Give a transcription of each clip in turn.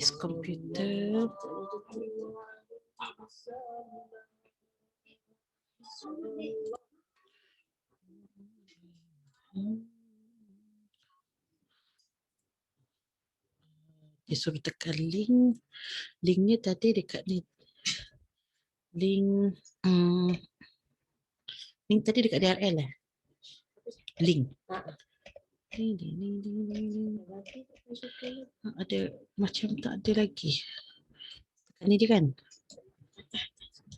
Is computer. Dia suruh tekan link. Linknya tadi dekat ni. Link link tadi dekat DRL lah. Link. Ada macam tak ada lagi. Tekan ni dia kan?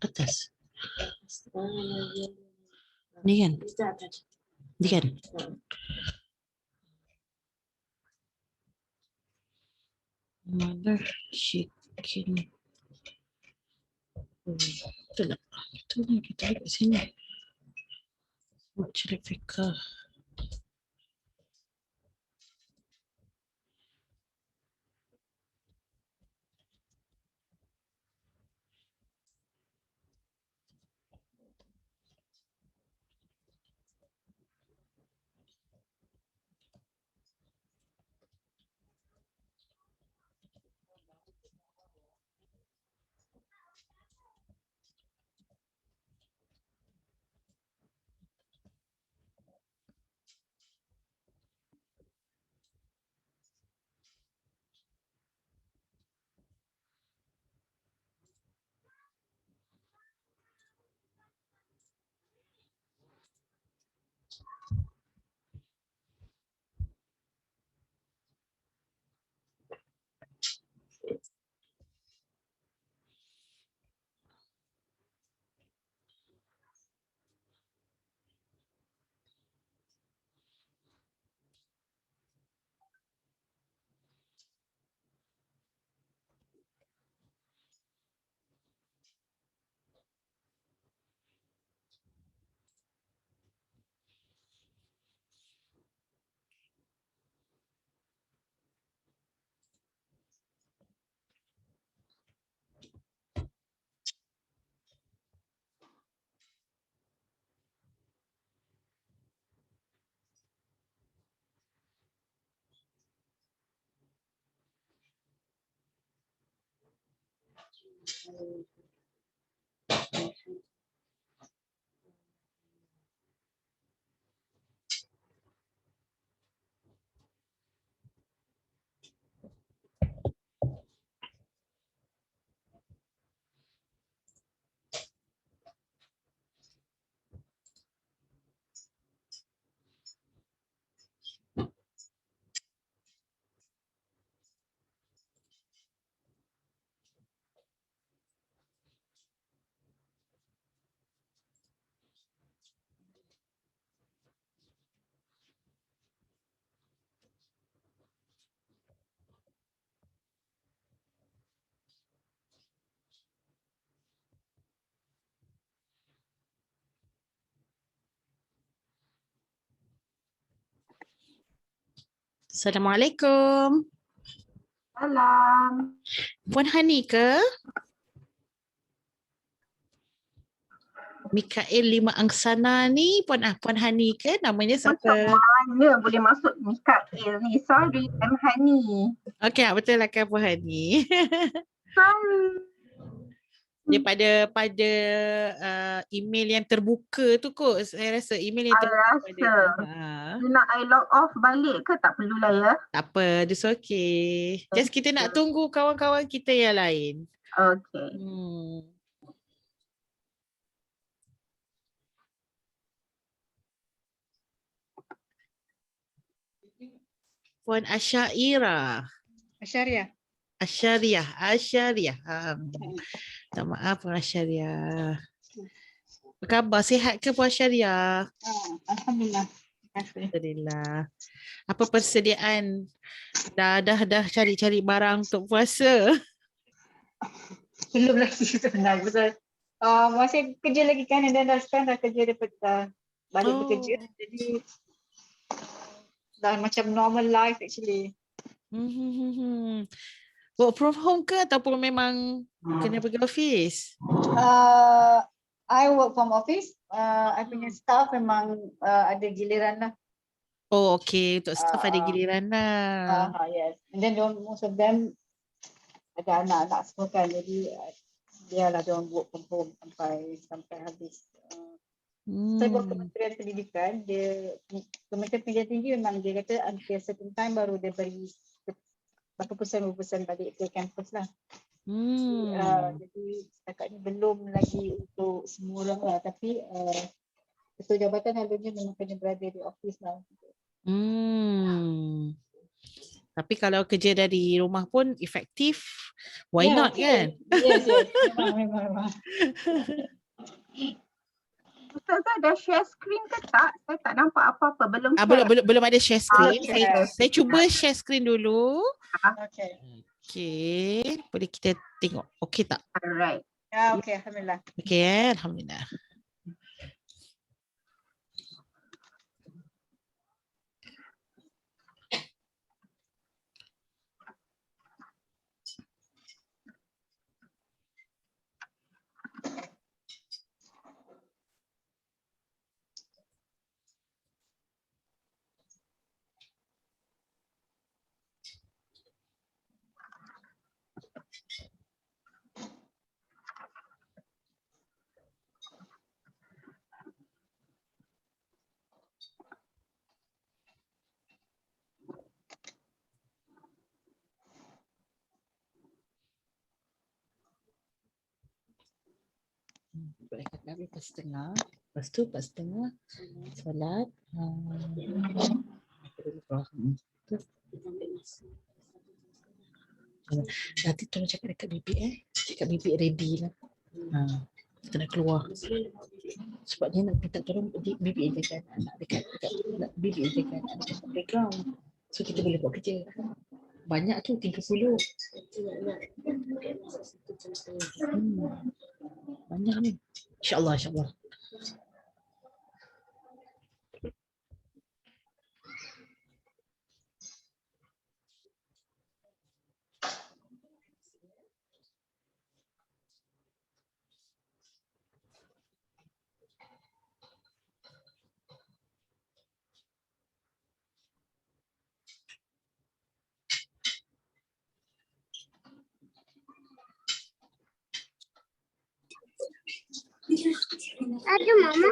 Atas. Ni kan? Ni kan? Mana chicken? Betul tak? Betul ni kita lihat sini. Macam Fika. Assalamualaikum. Salam. Puan Hani ke? Mikael Lima Angsana ni Puan Hani ke? Namanya Macam siapa? mana boleh masuk Mikael ni? Sorry, I'm Hani. Okey, betul lah kan Puan Hani. Sorry. Pada email yang terbuka tu kot. Saya rasa email yang I terbuka rasa. Ha. You nak I log off balik ke tak perlulah ya? Tak apa, it's okay. Just kita nak tunggu kawan-kawan kita yang lain. Okay. Puan Asyairah. Asyariah. Tak maaf Puan Asyariah. Apa khabar? Sihat ke Puan Asyariah? Alhamdulillah. Alhamdulillah. Apa persediaan? Dah cari-cari barang untuk puasa? Belum lagi sebenarnya. Betul. Masih kerja lagi kan, dan sekarang dah kerja daripada balik bekerja. Jadi dah macam normal life actually. Work from home ke ataupun memang kena pergi office? I work from office. I punya staff memang ada giliran lah. Oh okay, untuk staff ada giliran lah. Yes. And then most of them ada anak-anak semua kan, jadi biarlah dia orang work from home sampai habis. Saya buat Kementerian Pendidikan, Kementerian Pendidikan Tinggi memang dia kata until certain time baru dia beri berapa persen balik ke kampus lah. Jadi setakat ni belum lagi untuk semua orang lah, tapi ketua jabatan selalunya memang kena berada di office lah. Tapi kalau kerja dari rumah pun efektif, why not kan? Yes. Memang. Ustazah dah share screen ke tak? Saya tak nampak apa-apa. Belum share. Belum ada share screen. Okay. Saya cuba share screen dulu. Okay. Okay, boleh kita tengok. Okay tak? Alright. Okay, alhamdulillah. Okay, alhamdulillah. Boleh kata lepas setengah. Lepas tu lepas setengah solat. Nanti tolong cakap dekat bibik cakap bibik ready lah. Kita nak keluar. Sebab dia nak minta tolong bibik jaga anak dekat bibik jaga anak dekat playground. So kita boleh buat kerja. Banyak tu 30. Banyak ni. InsyaAllah, insyaAllah. Ada mama.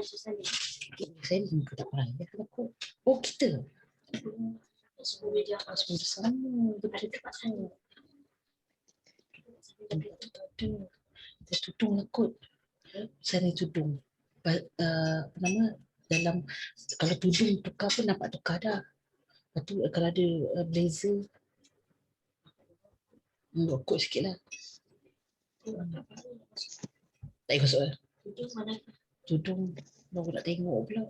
Saya ke tak pernah ya kalau aku. Oh kita. Semua sama. Kita tudung lah kot. Saya tudung. Apa nama dalam kalau tudung tukar pun nampak tukar dah. Lepas tu kalau ada blazer kot sikit lah. Tak ikut soal. Tudung baru nak tengok pula.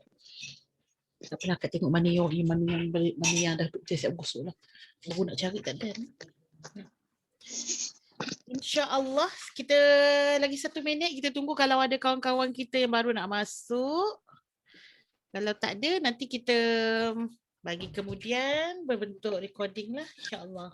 Tak pernah kat tengok mana yang dah siap gosok lah. Baru nak cari tak ada. InsyaAllah kita lagi 1 minit kita tunggu kalau ada kawan-kawan kita yang baru nak masuk. Kalau tak ada nanti kita Bagi kemudian berbentuk recording lah, insyaAllah.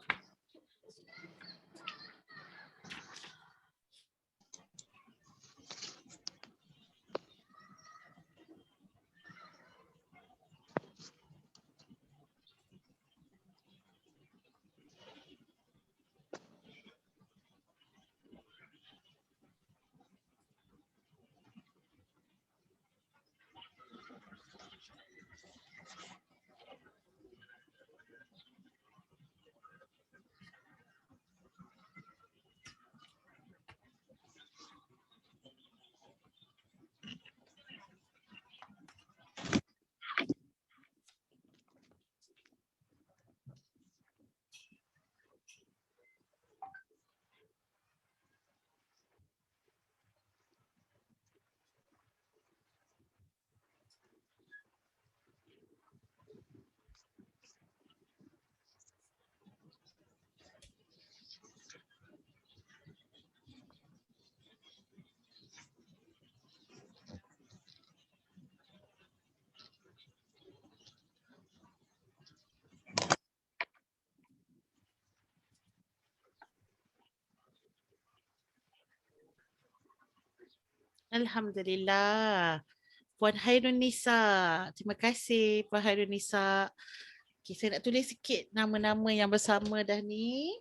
Alhamdulillah. Puan Hairun Nisa. Terima kasih Puan Hairun Nisa. Okay, saya nak tulis sikit nama-nama yang bersama dah ni.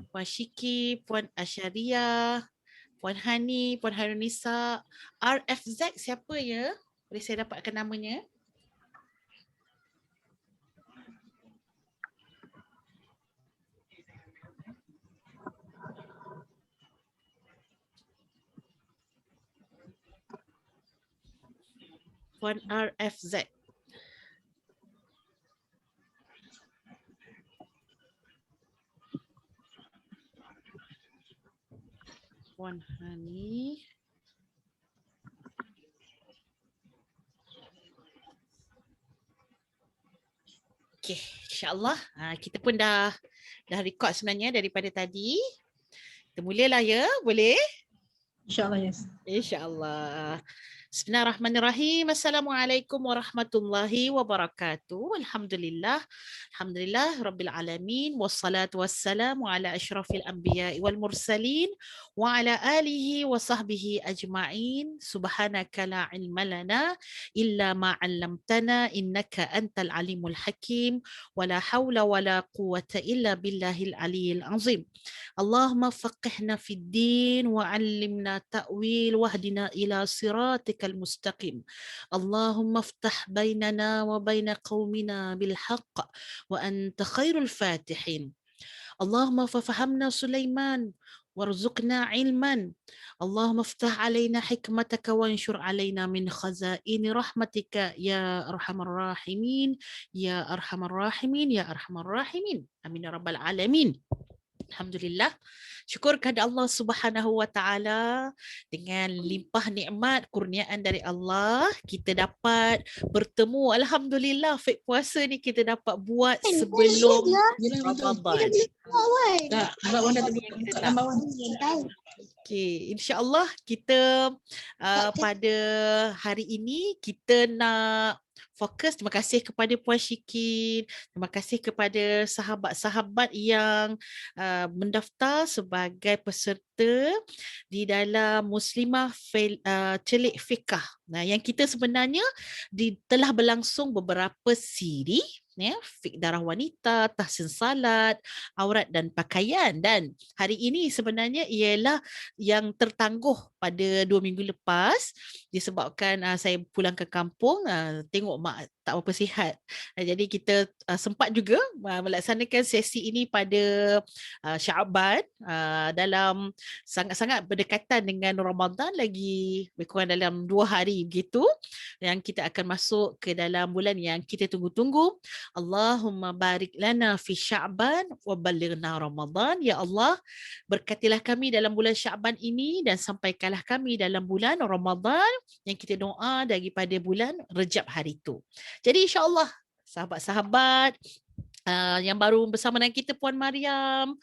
Puan Syiki, Puan Asyariah, Puan Hani, Puan Hairun Nisa. RFZ siapa ya? Boleh saya dapatkan namanya? Puan RFZ. Puan Hani. Okay, insyaAllah. Kita pun dah record sebenarnya daripada tadi. Kita mulalah ya, boleh? InsyaAllah, yes. InsyaAllah. Bismillahirrahmanirrahim. Assalamualaikum warahmatullahi wabarakatuh. Alhamdulillah. Alhamdulillah Rabbil Alamin. Wassalatu wassalamu ala ashrafil anbiya wal mursalin. Wa ala alihi wa sahbihi ajma'in. Subhanaka la ilma lana illa ma'allamtana innaka antal alimul hakim. Wa la hawla wa la quwata illa billahil aliyil azim. Allahumma faqihna fid din wa 'allimna ta'wil wahdina ila siratikal mustaqim. Allahumma iftah bainana wa baina qaumina bil haqq wa anta khairul fatihin. Allahumma fafahamna Sulaiman warzuqna ilman. Allahumma iftah alaina hikmataka wanshur alaina min khazaini rahmatika ya arhamar rahimin ya arhamar rahimin ya arhamar rahimin. Amin ya rabbal alamin. Alhamdulillah. Syukur kepada Allah Subhanahu wa taala, dengan limpah nikmat kurniaan dari Allah kita dapat bertemu. Alhamdulillah, fik puasa ni kita dapat buat sebelum Ramadan. Tak, sebab Wan dah tak gambar Wan. Okey, insya-Allah kita pada hari ini kita nak fokus. Terima kasih kepada Puan Syikin. Terima kasih kepada sahabat-sahabat yang mendaftar sebagai peserta di dalam Muslimah Celik Fiqah. Nah, yang kita sebenarnya telah berlangsung beberapa siri, ya, fiqh darah wanita, tahsin salat, aurat dan pakaian, dan hari ini sebenarnya ialah yang tertangguh pada 2 minggu lepas disebabkan saya pulang ke kampung, tengok mak tak berapa sihat. Jadi kita sempat juga melaksanakan sesi ini pada Syaban, dalam sangat-sangat berdekatan dengan Ramadan, lagi lebih kurang dalam 2 hari begitu yang kita akan masuk ke dalam bulan yang kita tunggu-tunggu. Allahumma barik lana fi Sya'ban wa balighna Ramadan. Ya Allah, berkatilah kami dalam bulan Sya'ban ini dan sampaikanlah kami dalam bulan Ramadan yang kita doa daripada bulan Rejab hari itu. Jadi insya-Allah sahabat-sahabat yang baru bersama dengan kita Puan Mariam,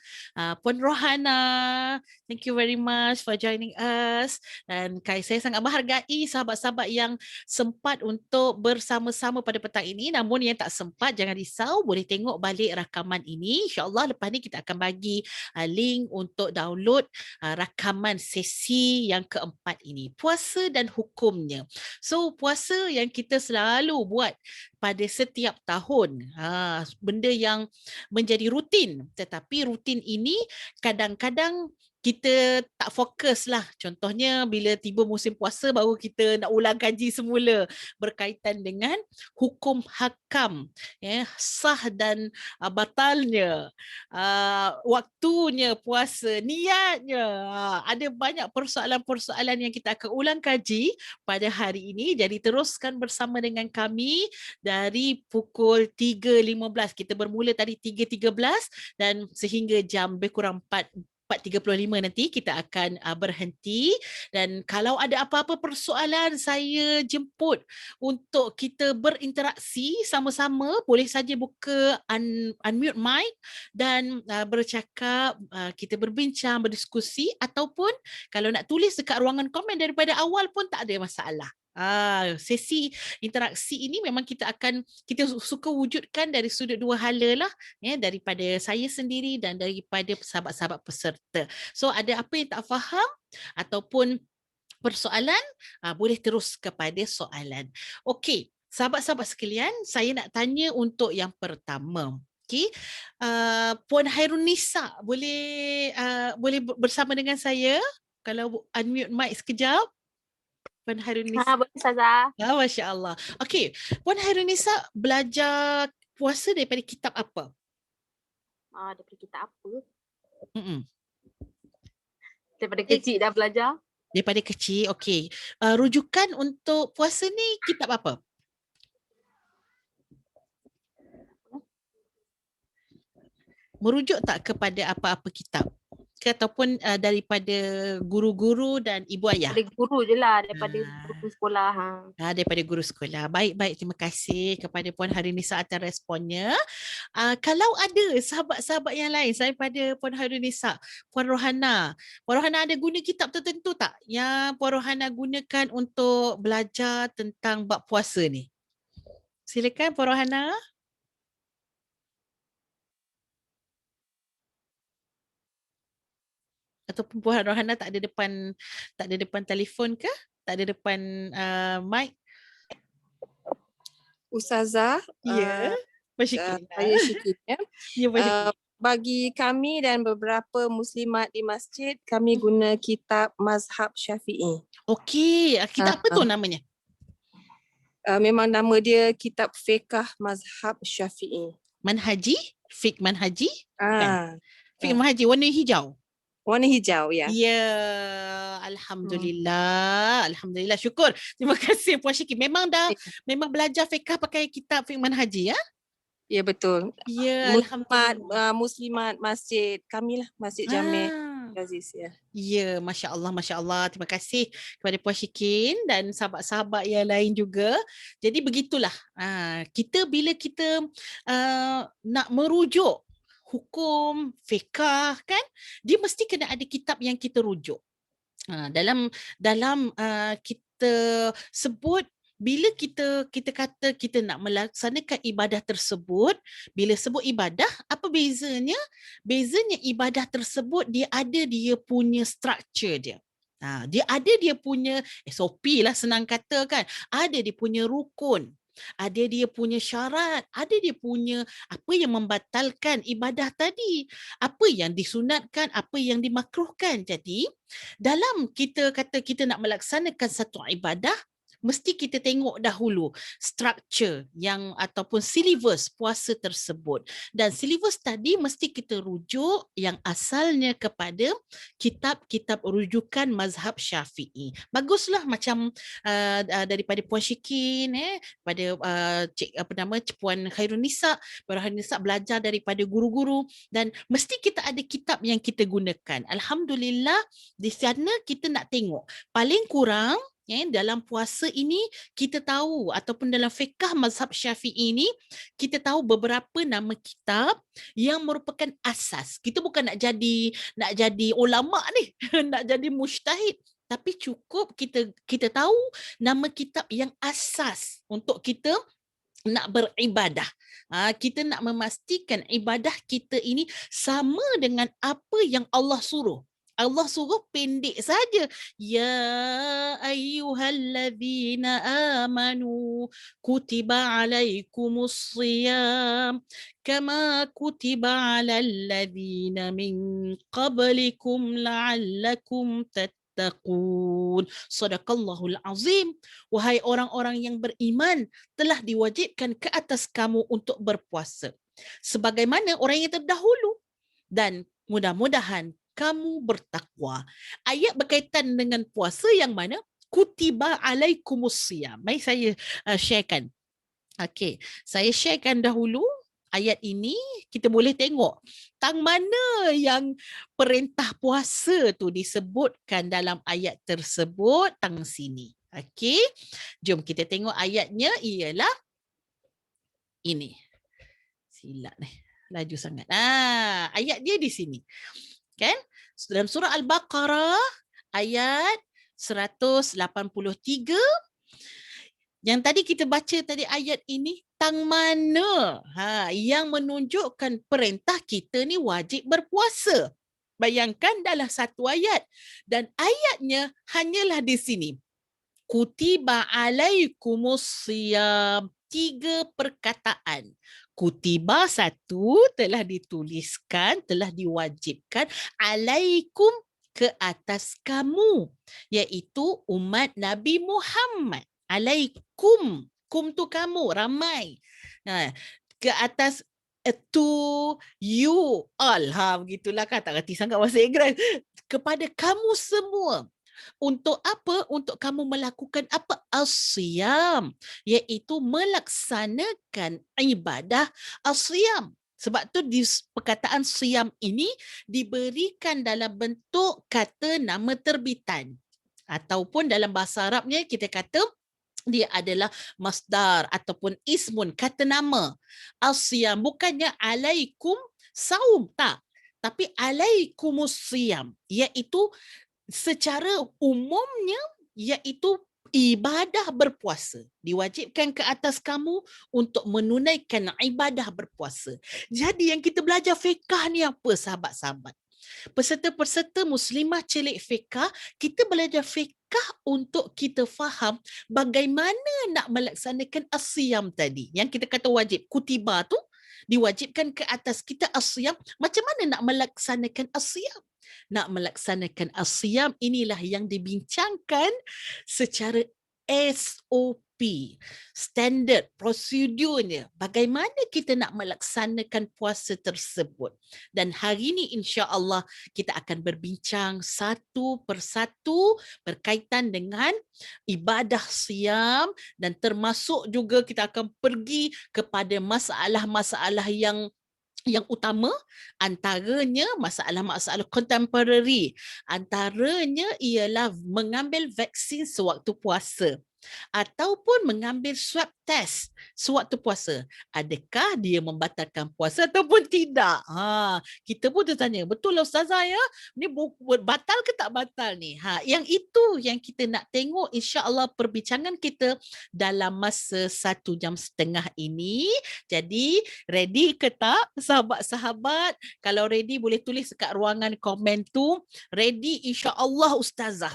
Puan Rohana. Thank you very much for joining us. Dan saya sangat menghargai sahabat-sahabat yang sempat untuk bersama-sama pada petang ini. Namun yang tak sempat, jangan risau, boleh tengok balik rakaman ini. InsyaAllah lepas ni kita akan bagi link untuk download rakaman sesi yang keempat ini. Puasa dan hukumnya. So puasa yang kita selalu buat pada setiap tahun, benda yang menjadi rutin, tetapi rutin ini kadang-kadang kita tak fokus lah. Contohnya bila tiba musim puasa baru kita nak ulang kaji semula berkaitan dengan hukum hakam, sah dan batalnya, waktunya puasa, niatnya. Ada banyak persoalan-persoalan yang kita akan ulang kaji pada hari ini. Jadi teruskan bersama dengan kami dari pukul 3.15. Kita bermula tadi 3.13 dan sehingga jam lebih kurang 4.35 nanti kita akan berhenti. Dan kalau ada apa-apa persoalan, saya jemput untuk kita berinteraksi sama-sama. Boleh saja buka unmute mic dan bercakap, kita berbincang, berdiskusi, ataupun kalau nak tulis dekat ruangan komen daripada awal pun tak ada masalah. Sesi interaksi ini memang kita suka wujudkan dari sudut dua hala lah, daripada saya sendiri dan daripada sahabat-sahabat peserta. So ada apa yang tak faham ataupun persoalan, boleh terus kepada soalan. Okey, sahabat-sahabat sekalian, saya nak tanya untuk yang pertama. Okay. Puan Hairunisa boleh bersama dengan saya? Kalau unmute mic sekejap. Puan Hairunisa. Boleh Ustazah. Masya Allah. Okey, Puan Hairunisa belajar puasa daripada kitab apa? Daripada kitab apa? Daripada kecil dah belajar. Daripada kecil, okey. Rujukan untuk puasa ni kitab apa? Merujuk tak kepada apa-apa kitab? Ataupun daripada guru-guru dan ibu ayah? Daripada guru je lah, daripada guru sekolah. Daripada guru sekolah. Baik-baik, terima kasih kepada Puan Hairunisa atas responnya. Kalau ada sahabat-sahabat yang lain selain pada Puan Hairunisa, Puan Rohana ada guna kitab tertentu tak yang Puan Rohana gunakan untuk belajar tentang bab puasa ni? Silakan Puan Rohana. Ataupun Puan Rohana tak ada depan telefon ke? Tak ada depan mic? Ustazah, Ya. saya Syikit. Bagi kami dan beberapa muslimat di masjid, kami guna kitab Mazhab Syafi'i. Okey, kitab apa tu namanya? Memang nama dia Kitab Fiqh Mazhab Syafi'i. Manhaji? Fiqh Manhaji? Fiqh Manhaji warna hijau? Warna hijau, ya. Ya, Alhamdulillah. Alhamdulillah, syukur. Terima kasih Puan Syikit. Memang belajar fiqh pakai kitab Fiqh Manhaji, ya? Ya, betul. Ya, Alhamdulillah. Muslimat masjid kami lah, Masjid Jami' Aziz, ya. Ya, Masya Allah, Masya Allah. Terima kasih kepada Puan Syikin dan sahabat-sahabat yang lain juga. Jadi begitulah. Bila kita nak merujuk hukum, fiqh kan, dia mesti kena ada kitab yang kita rujuk. Dalam kita sebut, bila kita kata kita nak melaksanakan ibadah tersebut, bila sebut ibadah, apa bezanya? Bezanya ibadah tersebut dia punya structure dia. Dia ada dia punya SOP lah, senang kata kan. Ada dia punya rukun. Ada dia punya syarat, ada dia punya apa yang membatalkan ibadah tadi, apa yang disunatkan, apa yang dimakruhkan. Jadi dalam kita kata kita nak melaksanakan satu ibadah, mesti kita tengok dahulu structure yang ataupun syllabus puasa tersebut. Dan syllabus tadi mesti kita rujuk yang asalnya kepada kitab-kitab rujukan mazhab Syafi'i. Baguslah macam daripada Puan Syikin, pada Puan Hairunisa, Puan Hairunisa belajar daripada guru-guru, dan mesti kita ada kitab yang kita gunakan. Alhamdulillah, di sana kita nak tengok paling kurang Dalam puasa ini kita tahu ataupun dalam fiqh mazhab Syafi'i ini kita tahu beberapa nama kitab yang merupakan asas. Kita bukan nak jadi ulama ni, nak jadi mujtahid, tapi cukup kita tahu nama kitab yang asas untuk kita nak beribadah. Kita nak memastikan ibadah kita ini sama dengan apa yang Allah suruh. Allah suruh pendek saja. Ya ayyuhalladzina amanu kutiba alaikumus shiyam kama kutiba alal ladzina min qablikum la'allakum tattaqun. Sadaqallahul azim. Wahai orang-orang yang beriman, telah diwajibkan ke atas kamu untuk berpuasa sebagaimana orang yang terdahulu, dan mudah-mudahan kamu bertakwa. Ayat berkaitan dengan puasa yang mana? Kutiba alaikumus siyam. Mari saya sharekan. Okey, saya sharekan dahulu ayat ini. Kita boleh tengok tang mana yang perintah puasa tu disebutkan dalam ayat tersebut, tang sini. Okey, jom kita tengok ayatnya ialah ini. Silap ni, laju sangat. Ayat dia di sini. Kan? Dalam surah Al-Baqarah ayat 183 yang tadi kita baca tadi, ayat ini tang mana yang menunjukkan perintah kita ni wajib berpuasa. Bayangkan dalam satu ayat, dan ayatnya hanyalah di sini. Kutiba alaikumus shiyam, 3 perkataan. Kutiba satu, telah dituliskan, telah diwajibkan, alaikum ke atas kamu, iaitu umat Nabi Muhammad. Alaikum, kum tu kamu, ramai. Ke atas to you all. Begitulah kan, tak reti sangat bahasa Inggeris. Kepada kamu semua. Untuk apa? Untuk kamu melakukan apa? As-siyam, iaitu melaksanakan ibadah as-siyam. Sebab tu di perkataan siyam ini diberikan dalam bentuk kata nama terbitan. Ataupun dalam bahasa Arabnya kita kata dia adalah masdar ataupun ismun, kata nama. As-siyam, bukannya alaikum saum, tak. Tapi alaikumus siyam, iaitu secara umumnya iaitu ibadah berpuasa. Diwajibkan ke atas kamu untuk menunaikan ibadah berpuasa. Jadi yang kita belajar fiqh ni apa, sahabat-sahabat? Peserta-peserta muslimah celik fiqh, kita belajar fiqh untuk kita faham bagaimana nak melaksanakan as-siyam tadi. Yang kita kata wajib, kutiba tu diwajibkan ke atas kita as-siyam. Macam mana nak melaksanakan as-siyam? Nak melaksanakan as-siyam inilah yang dibincangkan secara SOP, standard, prosedurnya. Bagaimana kita nak melaksanakan puasa tersebut. Dan hari ini insya-Allah kita akan berbincang satu persatu berkaitan dengan ibadah siyam, dan termasuk juga kita akan pergi kepada masalah-masalah yang utama, antaranya masalah-masalah contemporary. Antaranya ialah mengambil vaksin sewaktu puasa ataupun mengambil swab test sewaktu puasa. Adakah dia membatalkan puasa ataupun tidak? Kita pun tertanya, betul lah Ustazah ya? Ni batal ke tak batal ni? Yang itu yang kita nak tengok insya-Allah perbincangan kita dalam masa 1 jam setengah ini. Jadi ready ke tak sahabat-sahabat? Kalau ready boleh tulis dekat ruangan komen tu. Ready insya-Allah Ustazah.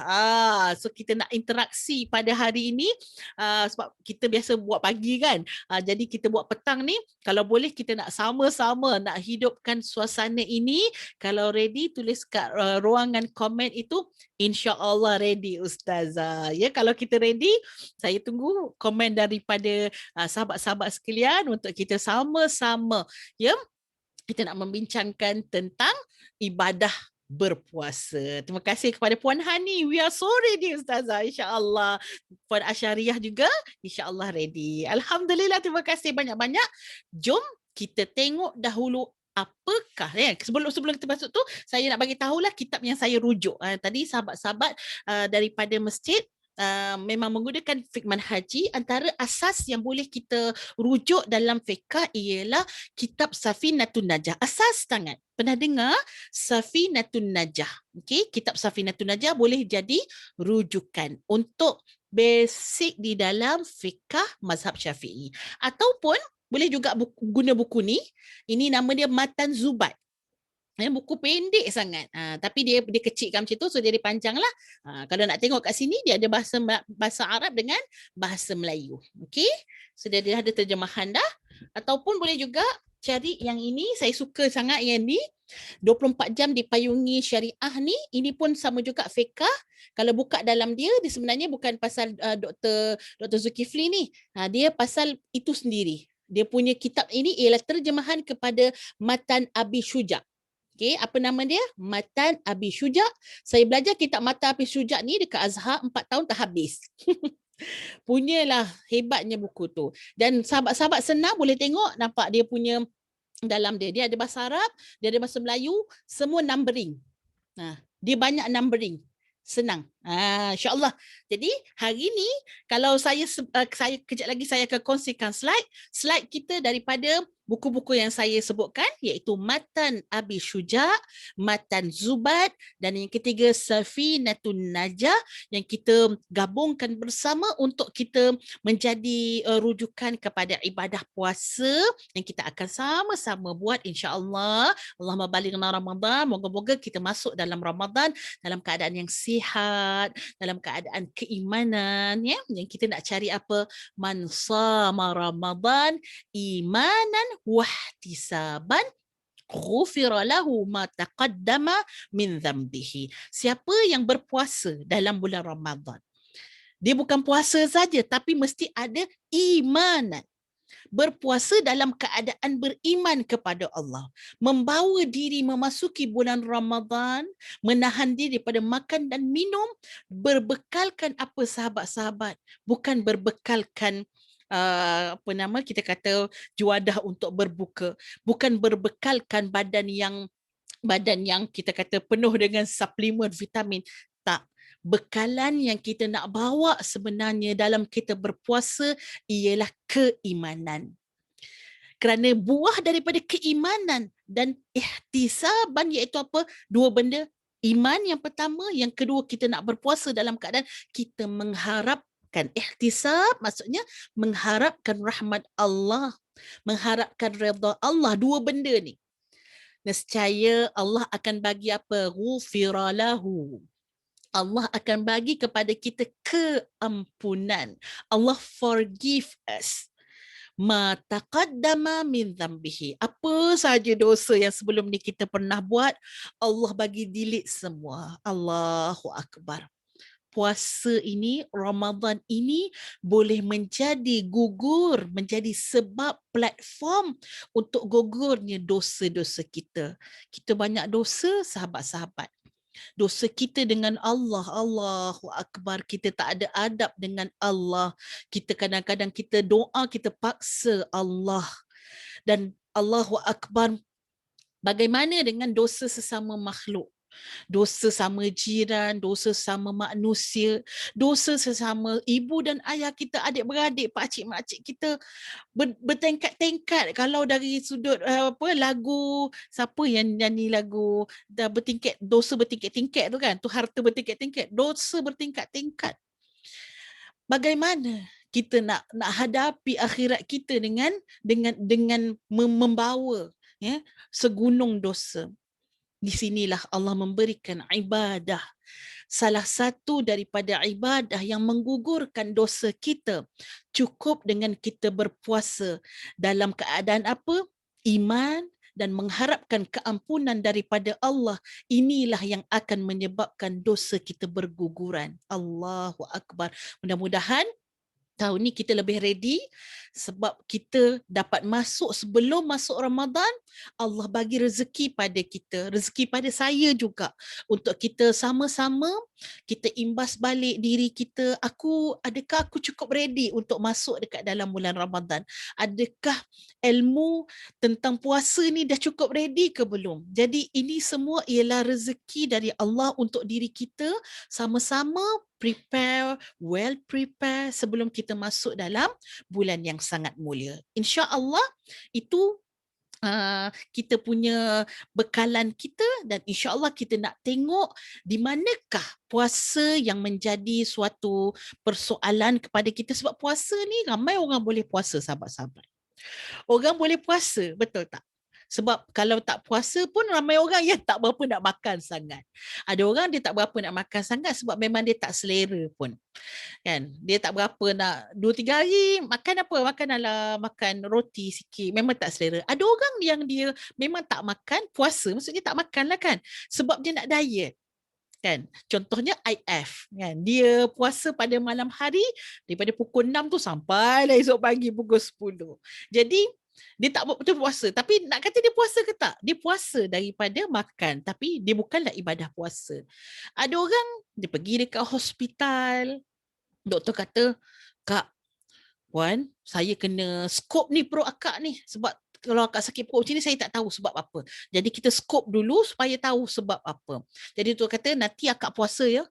So kita nak interaksi pada hari ini. Sebab kita biasa buat pagi kan, jadi kita buat petang ni. Kalau boleh kita nak sama-sama nak hidupkan suasana ini. Kalau ready tulis kat ruangan komen itu, insya-Allah ready Ustazah. Ya, kalau kita ready, saya tunggu komen daripada sahabat-sahabat sekalian untuk kita sama-sama ya kita nak membincangkan tentang ibadah berpuasa. Terima kasih kepada Puan Hani. We are so ready Ustazah, insya-Allah. Puan Asyariah juga insya-Allah ready. Alhamdulillah, terima kasih banyak-banyak. Jom kita tengok dahulu apakah sebelum kita masuk tu, saya nak bagi tahulah kitab yang saya rujuk. Tadi sahabat-sahabat daripada masjid memang menggunakan fiqh manhaji. Antara asas yang boleh kita rujuk dalam fiqh ialah kitab Safinatun Najah. Asas sangat. Pernah dengar Safinatun Najah? Okey, kitab Safinatun Najah boleh jadi rujukan untuk basic di dalam fiqh mazhab Syafi'i. Ataupun boleh juga guna buku ni. Ini nama dia Matan Zubat. Buku pendek sangat. Tapi dia kecilkan macam tu, so dia panjang lah. Kalau nak tengok kat sini, dia ada bahasa Arab dengan bahasa Melayu. Okay? So dia ada terjemahan dah. Ataupun boleh juga cari yang ini. Saya suka sangat yang ni. 24 jam dipayungi syariah ni. Ini pun sama juga fiqh. Kalau buka dalam dia sebenarnya bukan pasal Dr. Zulkifli ni. Dia pasal itu sendiri. Dia punya kitab ini ialah terjemahan kepada Matan Abi Syuja'. Okay, apa nama dia? Matan Abi Syuja'. Saya belajar kitab Matan Abi Syuja' ni dekat Azhar 4 tahun tak habis. Punyalah hebatnya buku tu. Dan sahabat-sahabat senang boleh tengok, nampak dia punya dalam dia. Dia ada bahasa Arab, dia ada bahasa Melayu, semua numbering. Dia banyak numbering. Senang. InsyaAllah. Jadi hari ni kalau saya kejap lagi saya akan kongsikan slide kita daripada buku-buku yang saya sebutkan, iaitu Matan Abi Syuja', Matan Zubat, dan yang ketiga Safinatun Najah, yang kita gabungkan bersama untuk kita menjadi rujukan kepada ibadah puasa yang kita akan sama-sama buat insya-Allah. Allahumma balighna Ramadan. Moga-moga kita masuk dalam Ramadan dalam keadaan yang sihat, dalam keadaan keimanan, ya. Yang kita nak cari apa? Man shama Ramadan imanan wahtisaban ghufira lahu ma taqaddama min dhanbihi. Siapa yang berpuasa dalam bulan Ramadan, dia bukan puasa saja tapi mesti ada imanan. Berpuasa dalam keadaan beriman kepada Allah, membawa diri memasuki bulan Ramadan, menahan diri daripada makan dan minum, berbekalkan apa sahabat-sahabat? Bukan berbekalkan kita kata juadah untuk berbuka, bukan berbekalkan badan yang kita kata penuh dengan suplemen vitamin. Tak. Bekalan yang kita nak bawa sebenarnya dalam kita berpuasa ialah keimanan. Kerana buah daripada keimanan dan ihtisaban, iaitu apa? Dua benda. Iman yang pertama, yang kedua kita nak berpuasa dalam keadaan kita mengharapkan. Ihtisab maksudnya mengharapkan rahmat Allah, mengharapkan redha Allah. Dua benda ni. Nescaya Allah akan bagi apa? Ghufira lahu. Allah akan bagi kepada kita keampunan. Allah forgive us. Ma taqaddama min dhanbihi. Apa sahaja dosa yang sebelum ni kita pernah buat, Allah bagi delete semua. Allahu Akbar. Puasa ini, Ramadan ini boleh menjadi gugur, menjadi sebab platform untuk gugurnya dosa-dosa kita. Kita banyak dosa, sahabat-sahabat. Dosa kita dengan Allah, Allahu Akbar, kita tak ada adab dengan Allah. Kita kadang-kadang kita doa, kita paksa Allah. Dan Allahu Akbar, bagaimana dengan dosa sesama makhluk? Dosa sama jiran, dosa sama manusia, dosa sesama ibu dan ayah kita, adik-beradik, pakcik, makcik kita, bertingkat-tingkat. Kalau dari sudut lagu, siapa yang nyanyi lagu bertingkat, dosa bertingkat-tingkat tu kan, tu harta bertingkat-tingkat, dosa bertingkat-tingkat. Bagaimana kita nak hadapi akhirat kita dengan membawa segunung dosa? Di sinilah Allah memberikan ibadah. Salah satu daripada ibadah yang menggugurkan dosa kita, cukup dengan kita berpuasa dalam keadaan apa? Iman dan mengharapkan keampunan daripada Allah. Inilah yang akan menyebabkan dosa kita berguguran. Allahu Akbar. Mudah-mudahan tahun ni kita lebih ready, sebab kita dapat masuk sebelum masuk Ramadan. Allah bagi rezeki pada kita, rezeki pada saya juga, untuk kita sama-sama kita imbas balik diri kita. Adakah aku cukup ready untuk masuk dekat dalam bulan Ramadan? Adakah ilmu tentang puasa ni dah cukup ready ke belum? Jadi ini semua ialah rezeki dari Allah untuk diri kita, sama-sama well prepare sebelum kita masuk dalam bulan yang sangat mulia. InsyaAllah itu kita punya bekalan kita, dan insyaAllah kita nak tengok di manakah puasa yang menjadi suatu persoalan kepada kita, sebab puasa ni ramai orang boleh puasa, sahabat-sahabat. Orang boleh puasa, betul tak? Sebab kalau tak puasa pun ramai orang yang tak berapa nak makan sangat. Ada orang dia tak berapa nak makan sangat sebab memang dia tak selera pun. Kan? Dia tak berapa nak 2-3 hari makan apa? Makan roti sikit. Memang tak selera. Ada orang yang dia memang tak makan puasa. Maksudnya tak makan lah kan. Sebab dia nak diet. Kan? Contohnya IF. Kan? Dia puasa pada malam hari daripada pukul 6 tu sampai lah esok pagi pukul 10. Jadi dia tak betul puasa. Tapi nak kata dia puasa ke tak? Dia puasa daripada makan. Tapi dia bukanlah ibadah puasa. Ada orang, dia pergi dekat hospital. Doktor kata, Kak, Puan, saya kena skop ni perut akak ni. Sebab kalau akak sakit perut macam ni, saya tak tahu sebab apa. Jadi kita skop dulu supaya tahu sebab apa. Jadi doktor kata, nanti akak puasa ya.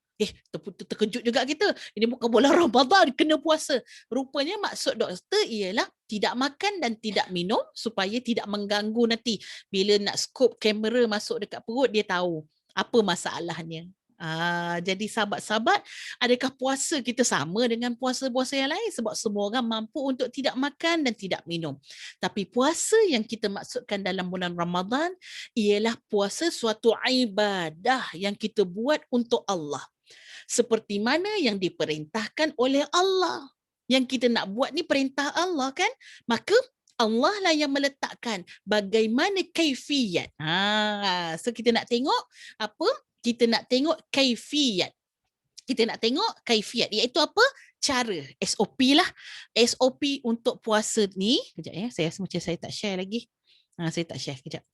Terkejut juga kita. Ini bukan bulan Ramadan, kena puasa. Rupanya maksud doktor ialah tidak makan dan tidak minum supaya tidak mengganggu nanti. Bila nak skop kamera masuk dekat perut, dia tahu apa masalahnya. Jadi sahabat-sahabat, adakah puasa kita sama dengan puasa-puasa yang lain? Sebab semua orang mampu untuk tidak makan dan tidak minum. Tapi puasa yang kita maksudkan dalam bulan Ramadan ialah puasa suatu ibadah yang kita buat untuk Allah. Seperti mana yang diperintahkan oleh Allah. Yang kita nak buat ni perintah Allah kan? Maka Allah lah yang meletakkan bagaimana kaifiyat. So kita nak tengok apa? Kita nak tengok kaifiyat. Kita nak tengok kaifiyat. Iaitu apa? Cara. SOP lah. SOP untuk puasa ni. Kejap ya. Saya rasa macam saya tak share lagi. Saya tak share. Kejap.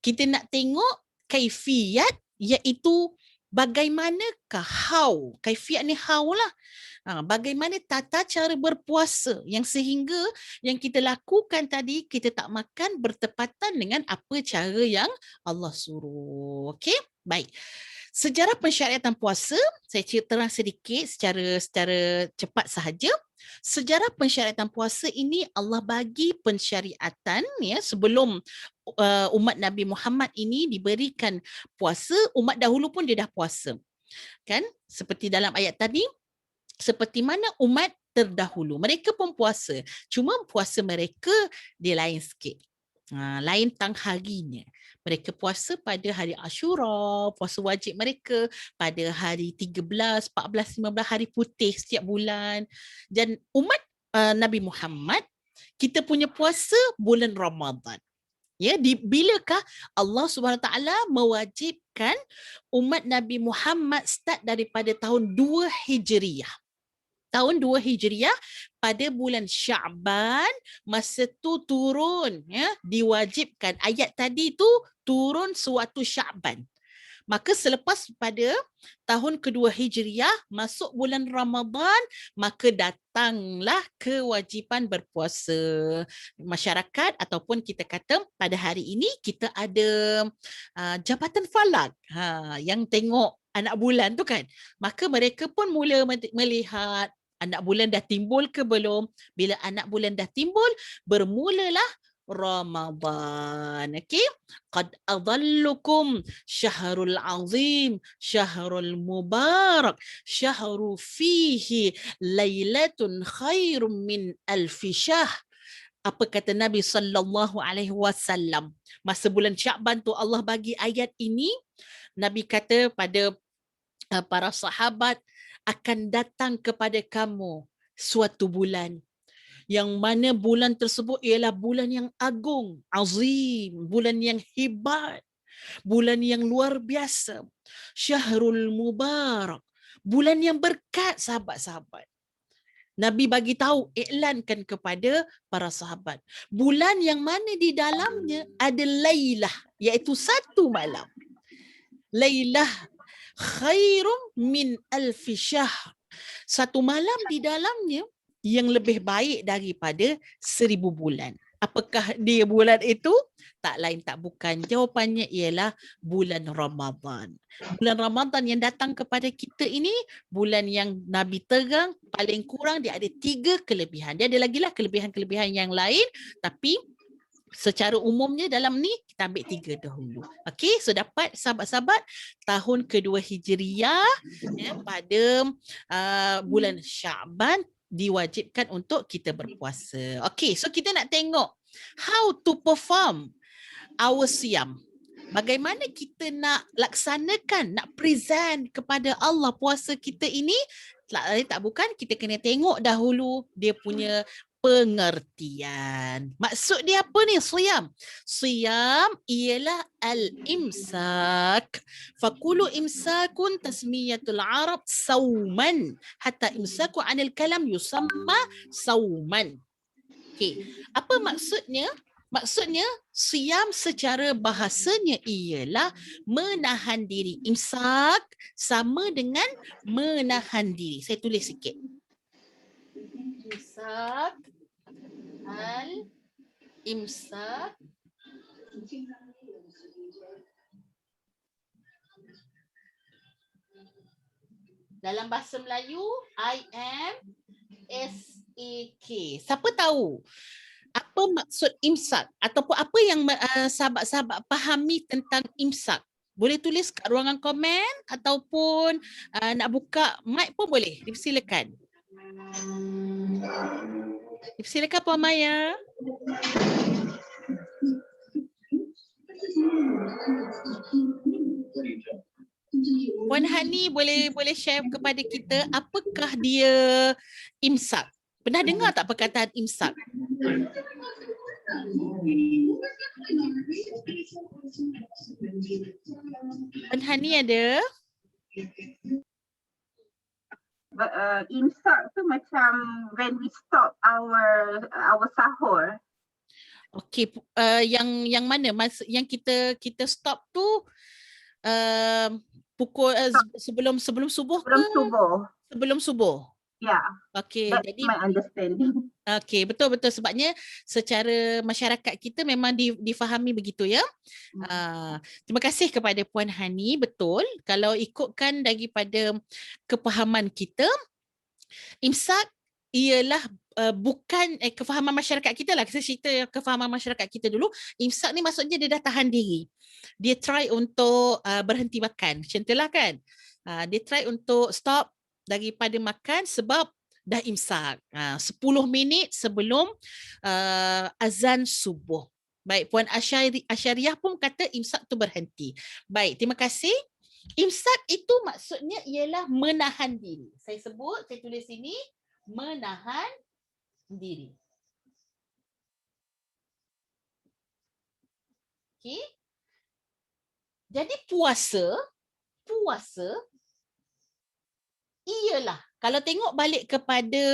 Kita nak tengok kaifiyat, iaitu bagaimanakah how. Kaifiyat ni how lah. Bagaimana tata cara berpuasa yang sehingga yang kita lakukan tadi, kita tak makan bertepatan dengan apa cara yang Allah suruh. Okey? Baik. Sejarah pensyariatan puasa, saya terang sedikit secara cepat sahaja. Sejarah pensyariatan puasa ini Allah bagi pensyariatan ya sebelum umat Nabi Muhammad ini diberikan puasa, umat dahulu pun dia dah puasa. Kan? Seperti dalam ayat tadi, seperti mana umat terdahulu. Mereka pun puasa. Cuma puasa mereka dia lain sikit. Lain tang harinya. Mereka puasa pada hari Ashura, puasa wajib mereka pada hari 13, 14, 15 hari putih setiap bulan. Dan umat Nabi Muhammad, kita punya puasa bulan Ramadan. Ya, bilakah Allah SWT mewajibkan umat Nabi Muhammad start daripada tahun 2 Hijriah. Tahun 2 Hijriah pada bulan Sya'ban, masa tu turun ya, diwajibkan. Ayat tadi tu turun sewaktu Sya'ban. Maka selepas pada tahun kedua Hijriah masuk bulan Ramadan, maka datanglah kewajipan berpuasa. Masyarakat ataupun kita kata pada hari ini kita ada Jabatan Falak yang tengok anak bulan tu kan. Maka mereka pun mula melihat anak bulan dah timbul ke belum. Bila anak bulan dah timbul, bermulalah Ramadan. Okey? Qad adallukum syahrul azim, syahrul mubarak, syahru fihi lailatun khairum min alfi syahr. Apa kata Nabi sallallahu alaihi wasallam? Masa bulan Sya'ban tu Allah bagi ayat ini, Nabi kata pada para sahabat, akan datang kepada kamu suatu bulan yang mana bulan tersebut ialah bulan yang agung, azim, bulan yang hebat, bulan yang luar biasa, syahrul mubarak, bulan yang berkat sahabat-sahabat. Nabi bagi tahu, iklankan kepada para sahabat, bulan yang mana di dalamnya ada lailah, iaitu satu malam. Lailah khairum min alfi syahr. Satu malam di dalamnya yang lebih baik daripada 1000 bulan. Apakah dia bulan itu? Tak lain tak bukan, jawapannya ialah bulan Ramadan. Bulan Ramadan yang datang kepada kita ini, bulan yang Nabi terang, paling kurang dia ada 3 kelebihan. Dia ada lagi lah kelebihan-kelebihan yang lain, tapi secara umumnya dalam ni kita ambil 3 dahulu. Okey, so dapat sahabat-sahabat tahun kedua Hijriah ya, pada bulan Syaban diwajibkan untuk kita berpuasa. Okey, so kita nak tengok how to perform our siyam. Bagaimana kita nak laksanakan, nak present kepada Allah puasa kita ini, tak bukan kita kena tengok dahulu dia punya pengertian. Maksud dia apa ni siyam? Siyam ialah al-imsak. Fakulu imsakun tasmiyatul Arab sauman. Hatta imsaku anil kalam yusamma sauman. Okay. Apa maksudnya? Maksudnya siyam secara bahasanya ialah menahan diri. Imsak sama dengan menahan diri. Saya tulis sikit. Imsak, al-imsak dalam bahasa Melayu IMSAK. Siapa tahu apa maksud imsak ataupun apa yang sahabat-sahabat fahami tentang imsak? Boleh tulis kat ruangan komen ataupun nak buka mic pun boleh. Dipersilakan. Silakan Puan Maya. Puan Hani boleh share kepada kita apakah dia imsak? Pernah dengar tak perkataan imsak? Puan Hani ada? Imsak tu macam when we stop our sahur. Okey, yang mana yang kita stop tu pukul sebelum subuh ke? Sebelum subuh. Sebelum subuh. Ya. Okey, That's jadi my understanding. okey, betul sebabnya secara masyarakat kita memang difahami begitu ya. Terima kasih kepada Puan Hani, betul. Kalau ikutkan daripada kepahaman kita, imsak ialah bukan kefahaman masyarakat kita lah. Kita cerita kefahaman masyarakat kita dulu. Imsak ni maksudnya dia dah tahan diri. Dia try untuk berhenti makan. Macam itulah kan. Dia try untuk stop daripada makan sebab dah imsak. 10 minit sebelum azan subuh. Baik, Puan Asyariah pun kata imsak tu berhenti. Baik, terima kasih. Imsak itu maksudnya ialah menahan diri. Saya tulis sini, menahan diri. Okey. Jadi puasa ialah, kalau tengok balik kepada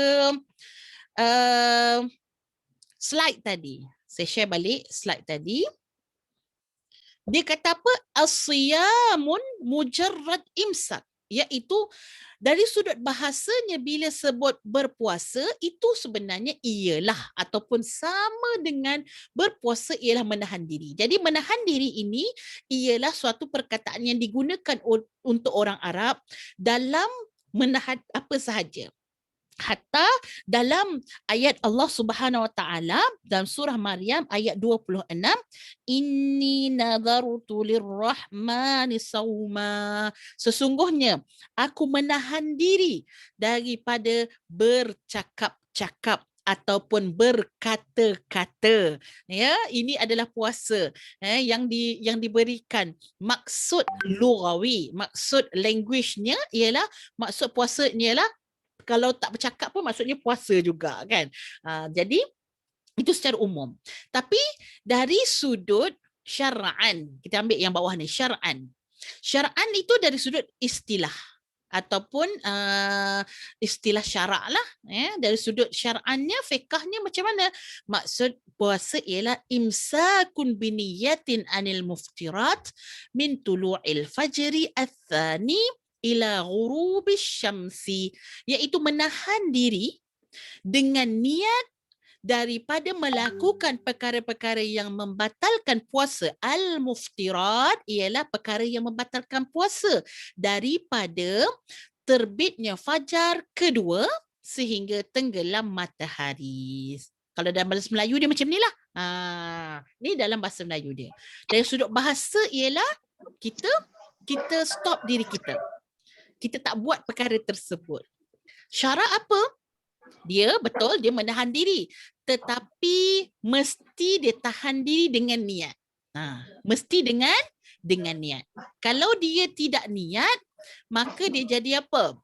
slide tadi. Saya share balik slide tadi. Dia kata apa? As-siyamun mujarrad imsak. Iaitu dari sudut bahasanya bila sebut berpuasa itu sebenarnya ialah ataupun sama dengan berpuasa ialah menahan diri. Jadi menahan diri ini ialah suatu perkataan yang digunakan untuk orang Arab dalam menahan apa sahaja. Hatta dalam ayat Allah Subhanahu Wa Taala dalam surah Maryam ayat 26, inni nadhartu lirrahmani sawma, sesungguhnya aku menahan diri daripada bercakap-cakap ataupun berkata-kata. Ya, ini adalah puasa yang diberikan maksud lughawi, maksud language-nya ialah, maksud puasanya ialah kalau tak bercakap pun maksudnya puasa juga kan. Jadi itu secara umum. Tapi dari sudut syar'an, kita ambil yang bawah ni, syar'an. Syar'an itu dari sudut istilah ataupun istilah syarak lah. Dari sudut syar'annya, fiqahnya macam mana? Maksud puasa ialah imsakun biniyatin anil muftirat min tulu'il fajri athani ila ghurubis syamsi, iaitu menahan diri dengan niat daripada melakukan perkara-perkara yang membatalkan puasa. Al-muftirat ialah perkara yang membatalkan puasa daripada terbitnya fajar kedua sehingga tenggelam matahari. Kalau dalam bahasa Melayu dia macam ni lah. Ni dalam bahasa Melayu dia. Dari sudut bahasa ialah kita stop diri kita. Kita tak buat perkara tersebut. Syarat apa? Dia betul, dia menahan diri. Tetapi mesti dia tahan diri dengan niat. Mesti dengan niat. Kalau dia tidak niat, maka dia jadi apa?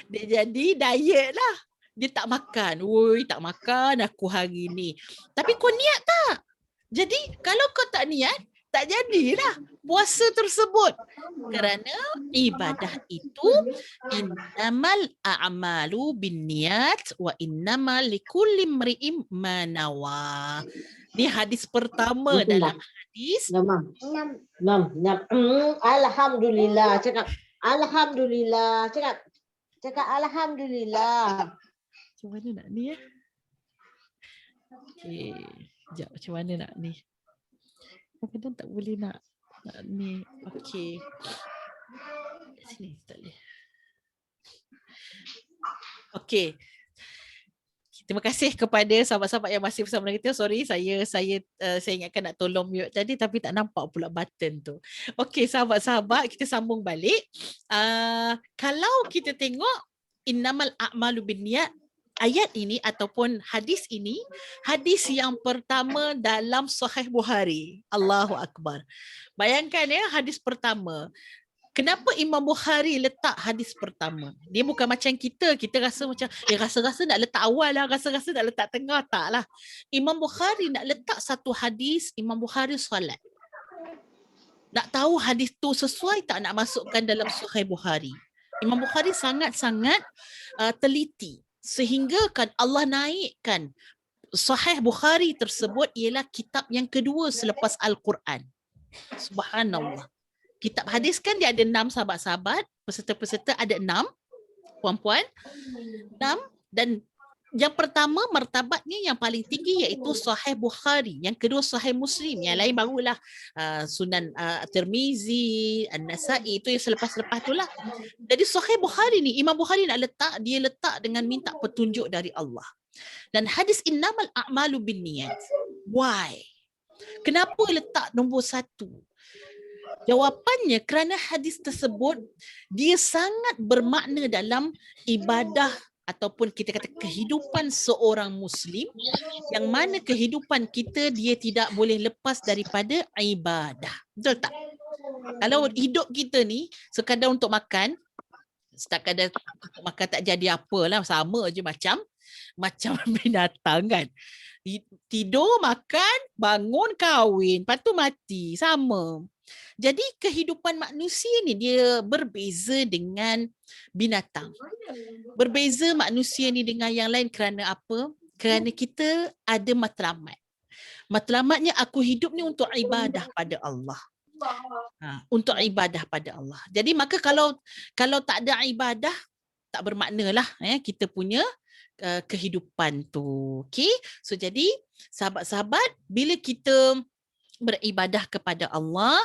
Dia jadi diet lah. Dia tak makan. Woi, tak makan aku hari ni. Tapi kau niat tak? Jadi kalau kau tak niat, tak jadilah puasa tersebut. Kerana ibadah itu innamal a'malu binniyat wa innamal likulli imri'in ma nawa. Ni hadis pertama dalam hadis. Alhamdulillah. Cakap alhamdulillah. Cakap alhamdulillah. Macam mana nak ni ya? Okey. Sekejap macam mana nak ni? Kadang-kadang tak boleh nak ni. Okey. Sini tak boleh. Okey. Terima kasih kepada sahabat-sahabat yang masih bersama kita. Sorry, saya ingatkan nak tolong mute tadi tapi tak nampak pula button tu. Okey, sahabat-sahabat, kita sambung balik. Kalau kita tengok innamal a'malu binniyat, ayat ini ataupun hadis ini, hadis yang pertama dalam Sahih Bukhari. Allahu Akbar. Bayangkan ya, hadis pertama. Kenapa Imam Bukhari letak hadis pertama? Dia bukan macam kita rasa macam rasa-rasa nak letak awal lah, rasa-rasa nak letak tengah, tak lah. Imam Bukhari nak letak satu hadis, Imam Bukhari solat. Nak tahu hadis tu sesuai tak nak masukkan dalam Sahih Bukhari. Imam Bukhari sangat-sangat teliti. Sehingga kan Allah naikkan Sahih Bukhari tersebut ialah kitab yang kedua selepas Al-Quran. Subhanallah. Kitab hadis kan dia ada 6 sahabat-sahabat, peserta-peserta ada 6, puan-puan. 6 dan yang pertama martabatnya yang paling tinggi iaitu Sahih Bukhari, yang kedua Sahih Muslim, yang lain barulah Sunan Tirmizi, An-Nasai, itu yang selepas-lepas itulah. Jadi Sahih Bukhari ni Imam Bukhari nak letak, dia letak dengan minta petunjuk dari Allah. Dan hadis innamal a'malu binniyat. Why? Kenapa letak nombor 1? Jawapannya kerana hadis tersebut dia sangat bermakna dalam ibadah ataupun kita kata kehidupan seorang Muslim, yang mana kehidupan kita dia tidak boleh lepas daripada ibadah. Betul tak? Kalau hidup kita ni sekadar untuk makan, sekadar untuk makan tak jadi apalah, sama je macam binatang kan. Tidur, makan, bangun, kahwin, lepas tu mati, sama. Jadi kehidupan manusia ni dia berbeza dengan binatang. Berbeza manusia ni dengan yang lain kerana apa? Kerana kita ada matlamat. Matlamatnya aku hidup ni untuk ibadah pada Allah. Untuk ibadah pada Allah. Jadi maka kalau tak ada ibadah, tak bermakna lah kita punya kehidupan tu. Okay? So jadi sahabat-sahabat, bila kita beribadah kepada Allah,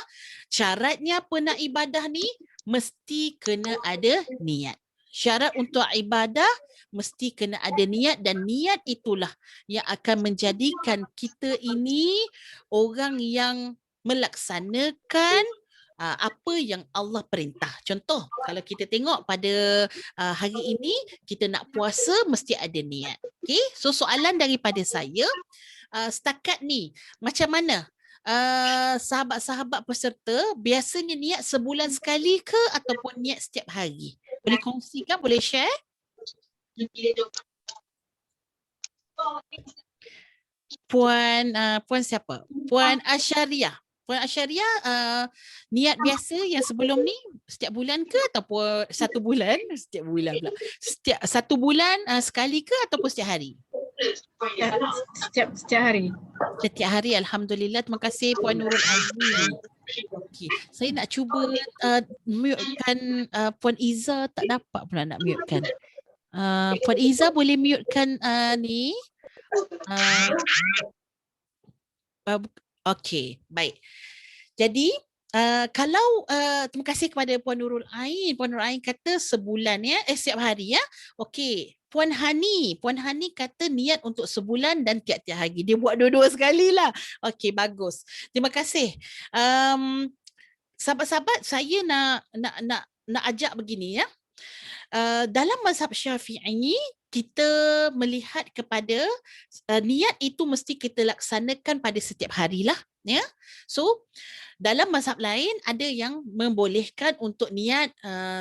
syaratnya apa nak ibadah ni? Mesti kena ada niat. Syarat untuk ibadah mesti kena ada niat, dan niat itulah yang akan menjadikan kita ini orang yang melaksanakan apa yang Allah perintah. Contoh, kalau kita tengok pada hari ini kita nak puasa mesti ada niat. Okay? So soalan daripada saya, setakat ni macam mana? Sahabat-sahabat peserta biasanya niat sebulan sekali ke ataupun niat setiap hari? Boleh kongsikan, boleh share? Puan siapa? Puan Asyariah. Puan Asyariah, niat biasa yang sebelum ni setiap bulan ke ataupun satu bulan? Setiap bulan pula. Satu bulan sekali ke ataupun setiap hari? Setiap hari. Setiap hari, Alhamdulillah. Terima kasih Puan Nurul Azmi. Okay. Saya nak cuba mutekan Puan Iza, tak dapat pula nak mutekan. Puan Iza boleh mutekan ni Okey, baik. Jadi kalau terima kasih kepada Puan Nurul Ain. Puan Nurul Ain kata sebulan ya, setiap hari ya. Okey. Puan Hani kata niat untuk sebulan dan tiap-tiap hari. Dia buat dua-dua sekali lah. Okey, bagus. Terima kasih. Sahabat-sahabat, saya nak ajak begini ya. Dalam mazhab Syafi'i, kita melihat kepada niat itu mesti kita laksanakan pada setiap hari lah, ya. So dalam mazhab lain ada yang membolehkan untuk niat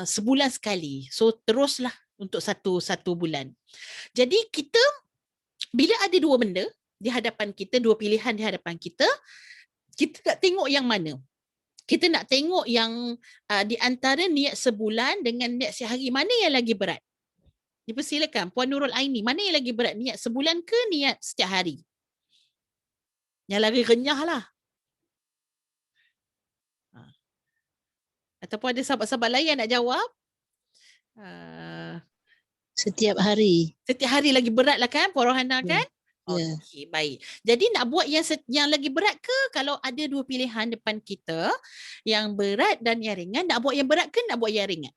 sebulan sekali. So teruslah untuk satu bulan. Jadi kita bila ada dua benda di hadapan kita, dua pilihan di hadapan kita, kita nak tengok yang mana? Kita nak tengok yang di antara niat sebulan dengan niat sehari, mana yang lagi berat? Dipersilakan Puan Nurul Aini, mana yang lagi berat, niat sebulan ke niat setiap hari? Yang lagi renyah lah. Ataupun ada sahabat-sahabat lain yang nak jawab? Setiap hari. Setiap hari lagi berat lah kan Puan Rohana kan? Ya. Okey, baik. Jadi nak buat yang lagi berat ke? Kalau ada dua pilihan depan kita, yang berat dan yang ringan, nak buat yang berat ke nak buat yang ringan?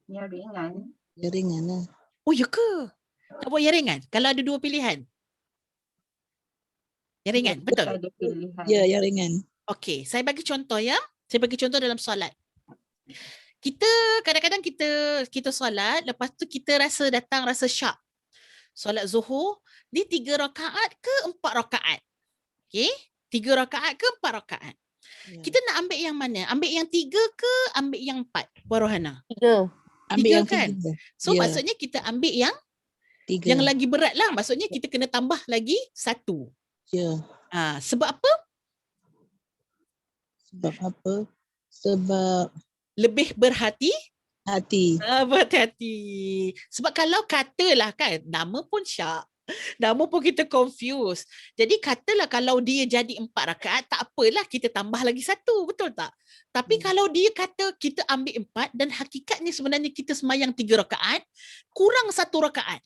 Yang ringan. Yang ringan lah. Oh ya ke? Nak buat yang ringan? Kalau ada dua pilihan? Yang ringan, betul? Ada pilihan. Ya, yang ringan. Okey, saya bagi contoh ya. Saya bagi contoh dalam solat. Kita kadang-kadang kita solat, lepas tu kita rasa syak. Solat Zuhur, ni 3 rakaat ke 4 rakaat? Okey, 3 rakaat ke 4 rakaat? Ya. Kita nak ambil yang mana? Ambil yang 3 ke ambil yang 4? Puan Rohana. 3. Ambil Tiga yang kan? 3. So Ya. maksudnya kita ambil yang 3. yang lagi berat lah. Maksudnya kita kena tambah lagi 1. Ya. Sebab apa? Sebab apa? Sebab Lebih berhati. hati. Berhati-hati. Sebab kalau katalah kan, nama pun syak. Nama pun kita confuse. Jadi katalah kalau dia jadi 4 rakaat, tak apalah kita tambah lagi 1. Betul tak? Tapi kalau dia kata kita ambil 4 dan hakikatnya sebenarnya kita semayang 3 rakaat, kurang 1 rakaat.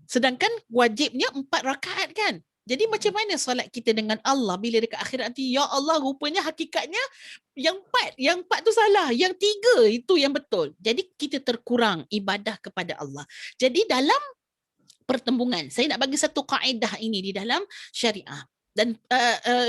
Sedangkan wajibnya 4 rakaat kan? Jadi macam mana solat kita dengan Allah bila dekat akhirat nanti, ya Allah rupanya hakikatnya yang 4 tu salah, yang 3 itu yang betul. Jadi kita terkurang ibadah kepada Allah. Jadi dalam pertembungan, saya nak bagi satu kaedah ini di dalam syariah. Dan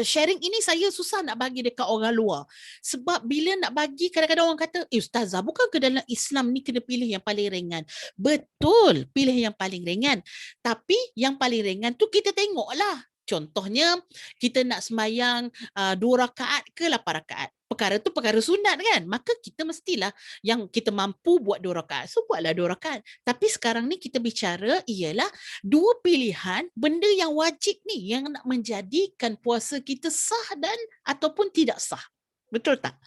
sharing ini saya susah nak bagi dekat orang luar. Sebab bila nak bagi, kadang-kadang orang kata, Ustazah, bukan ke dalam Islam ni kena pilih yang paling ringan? Betul, pilih yang paling ringan. Tapi yang paling ringan tu kita tengoklah. Contohnya, kita nak semayang 2 rakaat ke 8 rakaat. Perkara tu perkara sunat kan? Maka kita mestilah yang kita mampu buat 2 rakaat. So buatlah 2 rakaat. Tapi sekarang ni kita bicara ialah dua pilihan benda yang wajib ni yang nak menjadikan puasa kita sah dan ataupun tidak sah. Betul tak?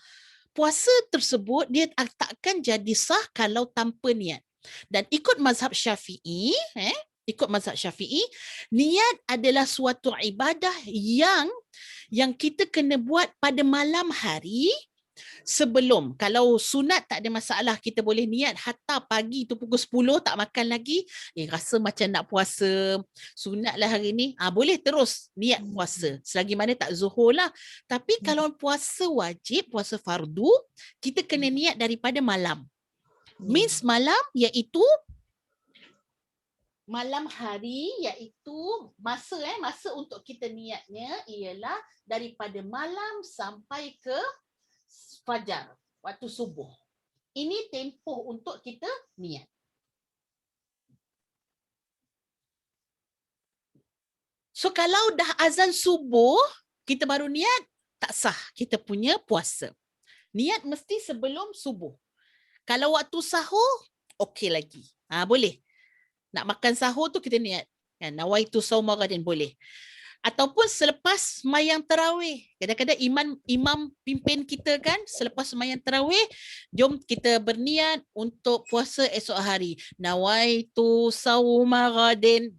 Puasa tersebut dia takkan jadi sah kalau tanpa niat. Dan ikut mazhab Syafi'i, niat adalah suatu ibadah yang kita kena buat pada malam hari sebelum. Kalau sunat tak ada masalah, kita boleh niat hatta pagi tu pukul 10 tak makan lagi, rasa macam nak puasa sunat lah hari ni, boleh terus niat puasa selagi mana tak zuhur lah. Tapi kalau puasa wajib, puasa fardu, kita kena niat daripada malam. Means malam iaitu malam hari, iaitu masa untuk kita niatnya ialah daripada malam sampai ke fajar, waktu subuh. Ini tempoh untuk kita niat. So kalau dah azan subuh, kita baru niat, tak sah kita punya puasa. Niat mesti sebelum subuh. Kalau waktu sahur, okey lagi. Boleh. Nak makan sahur tu kita niat. Nawaitu sauma ghadin, boleh. Ataupun selepas sembahyang tarawih. Kadang-kadang imam pimpin kita kan, selepas sembahyang tarawih, jom kita berniat untuk puasa esok hari. Nawaitu sauma ghadin.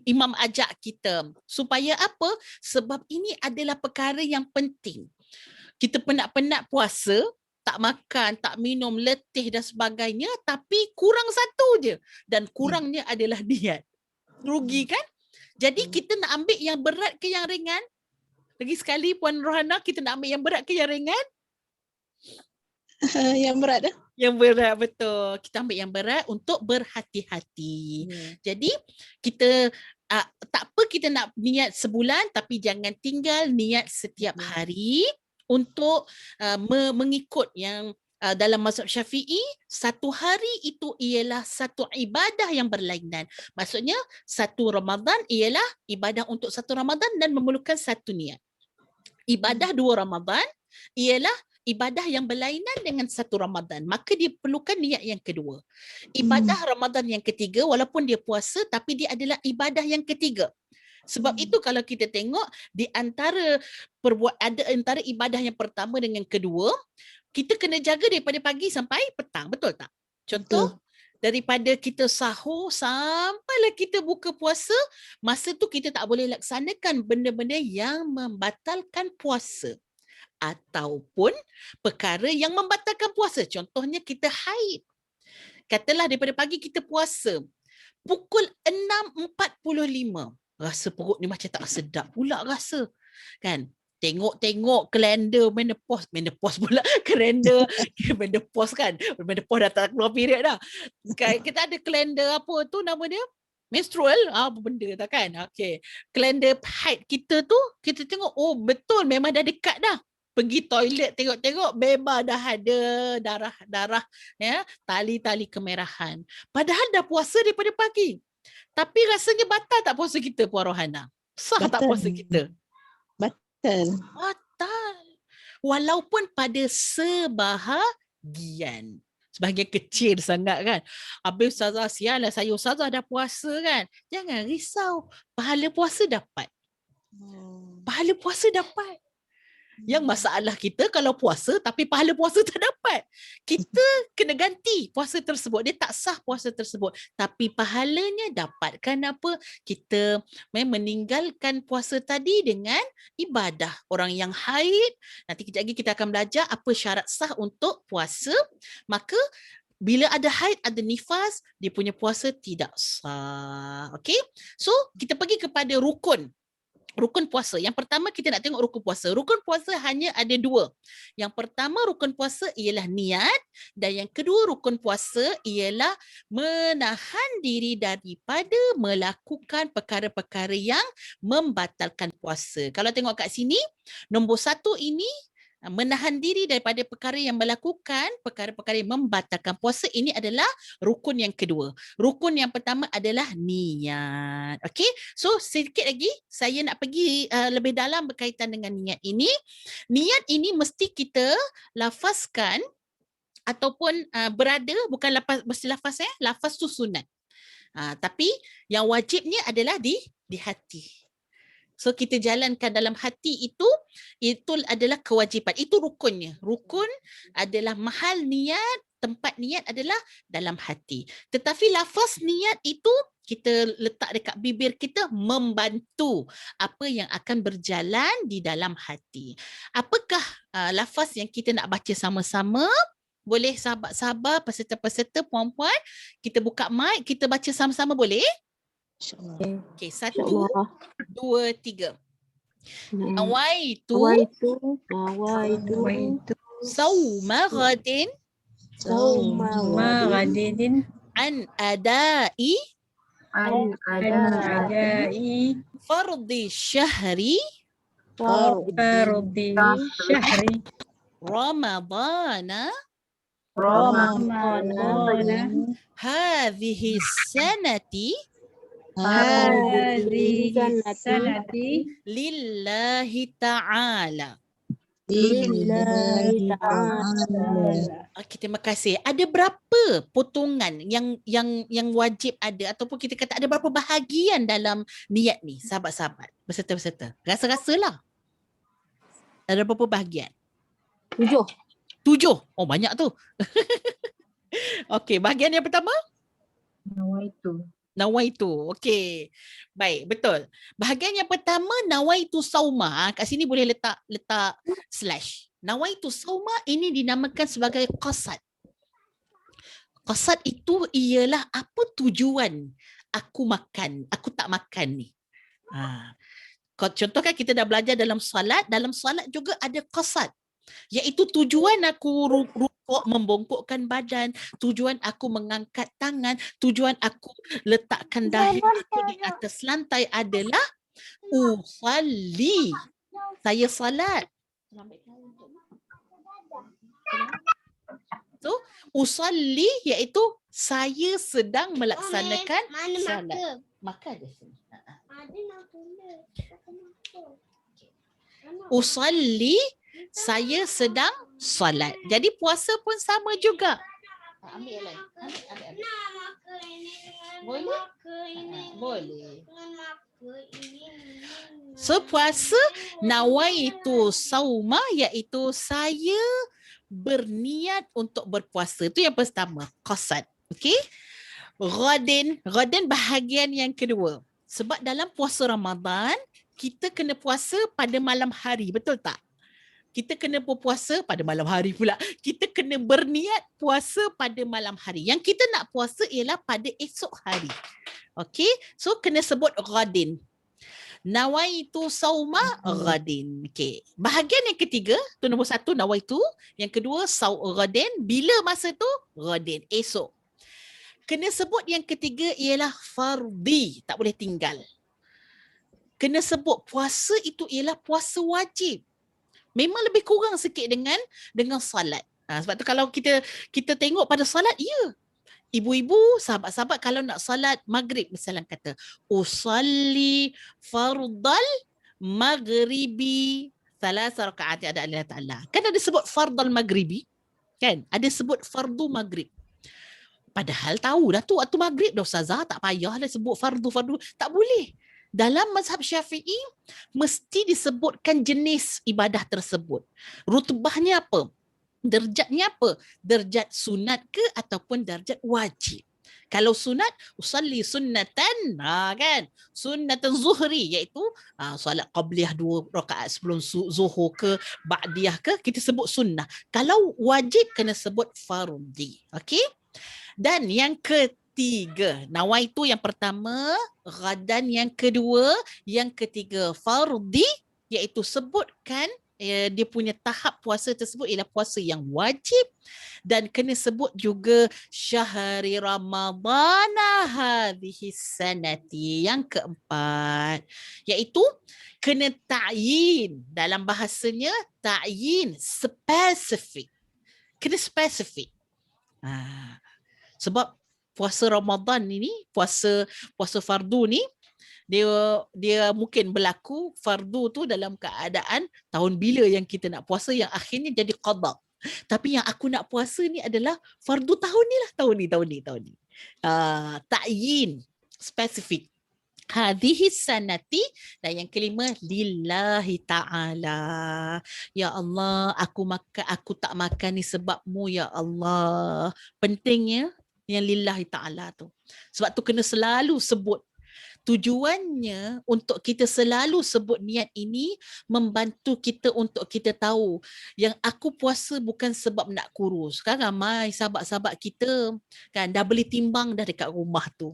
Imam ajak kita. Supaya apa? Sebab ini adalah perkara yang penting. Kita penat-penat puasa, tak makan, tak minum, letih dan sebagainya, tapi kurang satu je. Dan kurangnya adalah niat. Rugi kan? Jadi kita nak ambil yang berat ke yang ringan? Lagi sekali Puan Rohana, kita nak ambil yang berat ke yang ringan? Yang berat dah. Yang berat, betul. Kita ambil yang berat untuk berhati-hati. Jadi kita tak apa kita nak niat sebulan, tapi jangan tinggal niat setiap hari untuk mengikut yang dalam mazhab Syafi'i, satu hari itu ialah satu ibadah yang berlainan. Maksudnya satu Ramadan ialah ibadah untuk satu Ramadan dan memerlukan satu niat. Ibadah 2 Ramadan ialah ibadah yang berlainan dengan satu Ramadan. Maka dia perlukan niat yang kedua. Ibadah Ramadan yang ketiga, walaupun dia puasa, tapi dia adalah ibadah yang ketiga. Sebab itu kalau kita tengok di antara antara ibadah yang pertama dengan kedua, kita kena jaga daripada pagi sampai petang. Betul tak? Contoh, daripada kita sahur sampailah kita buka puasa, masa tu kita tak boleh laksanakan benda-benda yang membatalkan puasa. Ataupun perkara yang membatalkan puasa. Contohnya kita haid. Katalah daripada pagi kita puasa. Pukul 6.45. Rasa perut ni macam tak sedap pula rasa. Kan? Tengok-tengok kalender menopause pula. Kalender menopause kan. Menopause dah tak keluar period dah. Kita ada kalender apa tu nama dia? Menstrual, apa benda tak kan? Okay. Kalender haid kita tu, kita tengok, oh betul memang dah dekat dah. Pergi toilet tengok-tengok memang dah ada darah ya, tali-tali kemerahan. Padahal dah puasa daripada pagi. Tapi rasanya batal tak puasa kita, Puan Rohana? Sah tak puasa kita? Batal. Batal. Walaupun pada sebahagian. Sebahagian kecil sangat kan. Habis Ustazah, sial lah saya Ustazah dah puasa kan. Jangan risau. Pahala puasa dapat. Pahala puasa dapat. Yang masalah kita kalau puasa tapi pahala puasa tak dapat. Kita kena ganti puasa tersebut. Dia tak sah puasa tersebut. Tapi pahalanya dapat. Kenapa? Kita meninggalkan puasa tadi dengan ibadah. Orang yang haid, nanti kejap lagi kita akan belajar apa syarat sah untuk puasa. Maka bila ada haid, ada nifas, dia punya puasa tidak sah. Okay? So, kita pergi kepada rukun. Rukun puasa. Yang pertama kita nak tengok rukun puasa. Rukun puasa hanya ada 2. Yang pertama rukun puasa ialah niat dan yang kedua rukun puasa ialah menahan diri daripada melakukan perkara-perkara yang membatalkan puasa. Kalau tengok kat sini, nombor 1 ini menahan diri daripada perkara yang melakukan perkara-perkara yang membatalkan puasa, ini adalah rukun yang kedua. Rukun yang pertama adalah niat. Okey, so sedikit lagi saya nak pergi lebih dalam berkaitan dengan niat ini. Niat ini mesti kita lafazkan ataupun berada, bukan mesti lafaz lafaz tu sunat. Tapi yang wajibnya adalah di hati. So kita jalankan dalam hati itu adalah kewajipan. Itu rukunnya. Rukun adalah mahal niat, tempat niat adalah dalam hati. Tetapi lafaz niat itu kita letak dekat bibir kita membantu apa yang akan berjalan di dalam hati. Apakah lafaz yang kita nak baca sama-sama? Boleh sahabat-sahabat, peserta-peserta, puan-puan, kita buka mic, kita baca sama-sama boleh? Okey, 1, 2, 3. Nawaitu sauma ghadin an adai fardhi syahri ramadana hadhihi sanati lillahi ta'ala. Okay, terima kasih. Ada berapa potongan yang wajib ada ataupun kita kata ada berapa bahagian dalam niat ni, sahabat-sahabat, peserta-peserta? Rasa-rasalah. Ada berapa bahagian? 7. Oh, banyak tu. Okey, bahagian yang pertama? Nawaitu. Okey. Baik, betul. Bahagian yang pertama nawaitu sauma. Kat sini boleh letak slash. Nawaitu sauma ini dinamakan sebagai qasad. Qasad itu ialah apa tujuan aku makan, aku tak makan ni. Contoh kan kita dah belajar dalam salat juga ada qasad. Iaitu tujuan aku rukuk, membongkokkan badan, tujuan aku mengangkat tangan, tujuan aku letakkan dahi aku di atas lantai adalah usalli. Saya salat. So, usalli iaitu saya sedang melaksanakan salat. Makan di sini. Usalli, saya sedang salat. Jadi puasa pun sama juga. Ambil lain. Boleh? Boleh. So puasa nawaitu sauma iaitu saya berniat untuk berpuasa. Itu yang pertama, qasad. Okey? Ghadin bahagian yang kedua. Sebab dalam puasa Ramadan, kita kena puasa pada malam hari, betul tak? Kita kena berpuasa pada malam hari pula. Kita kena berniat puasa pada malam hari. Yang kita nak puasa ialah pada esok hari. Okey? So kena sebut ghadin. Nawaitu sauma ghadin. Okey. Bahagian yang ketiga, tu nombor satu nawaitu, yang kedua ghadin. Bila masa tu? Ghadin, esok. Kena sebut yang ketiga ialah fardhi, tak boleh tinggal. Kena sebut puasa itu ialah puasa wajib. Memang lebih kurang sikit dengan salat. Sebab tu kalau kita tengok pada salat, ya. Ibu-ibu, sahabat-sahabat kalau nak salat maghrib misalnya kata, usalli fardal maghribi thalatha rakaat ada Allah Ta'ala. Kan ada sebut fardal maghribi? Kan? Ada sebut fardu maghrib. Padahal tahu dah tu waktu maghrib dah ustazah, tak payahlah sebut fardu. Tak boleh. Dalam mazhab Syafi'i mesti disebutkan jenis ibadah tersebut. Rutbahnya apa? Derjatnya apa? Derjat sunat ke ataupun derjat wajib? Kalau sunat, usalli sunnatan, kan? Sunnatan zuhri iaitu solat qabliyah 2 rakaat sebelum zuhur ke, ba'diyah ke, kita sebut sunnah. Kalau wajib kena sebut fardhi. Okey? Dan yang ketiga, nawaitu yang pertama, ghadan yang kedua, yang ketiga fardhi, iaitu sebutkan dia punya tahap puasa tersebut ialah puasa yang wajib dan kena sebut juga syahri ramadana hadhihi sanati. Yang keempat, iaitu kena ta'yin, dalam bahasanya ta'yin spesifik. Kena spesifik. Sebab puasa Ramadan ini, puasa fardu ni, dia mungkin berlaku fardu tu dalam keadaan tahun bila yang kita nak puasa yang akhirnya jadi qada. Tapi yang aku nak puasa ni adalah fardu tahun ni lah, tahun ni. Ta'yin, spesifik. Hadhihi sanati. Dan yang kelima, lillahi ta'ala. Ya Allah, aku tak makan ni sebabmu ya Allah. Pentingnya yang lillahi ta'ala tu. Sebab tu kena selalu sebut. Tujuannya untuk kita selalu sebut niat ini membantu kita untuk kita tahu yang aku puasa bukan sebab nak kurus. Kan ramai sahabat-sahabat kita kan dah beli timbang dah dekat rumah tu.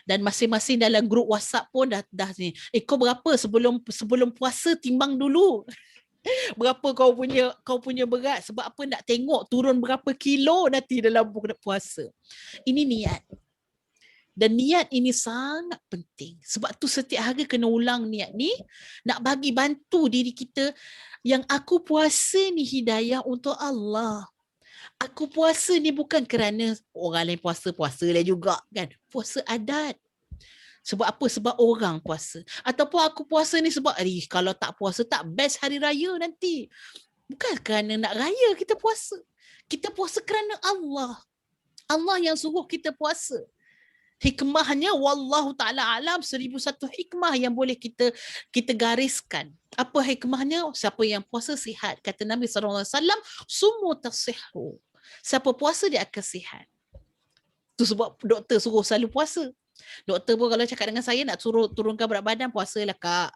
Dan masing-masing dalam grup WhatsApp pun dah ni. Kau berapa sebelum puasa timbang dulu. Berapa kau punya berat, sebab apa nak tengok turun berapa kilo nanti dalam puasa. Ini niat. Dan niat ini sangat penting. Sebab tu setiap hari kena ulang niat ni. Nak bagi bantu diri kita. Yang aku puasa ni hidayah untuk Allah. Aku puasa ni bukan kerana orang lain puasa lah juga kan. Puasa adat. Sebab apa? Sebab orang puasa. Ataupun aku puasa ni sebab kalau tak puasa tak best hari raya nanti. Bukan kerana nak raya kita puasa. Kita puasa kerana Allah. Allah yang suruh kita puasa. Hikmahnya wallahu ta'ala alam, 1001 hikmah yang boleh kita gariskan. Apa hikmahnya? Siapa yang puasa sihat. Kata Nabi SAW, sumu tasihhu. Siapa puasa dia akan sihat. Tu sebab doktor suruh selalu puasa. Doktor pun kalau cakap dengan saya nak suruh turunkan berat badan, puasalah kak.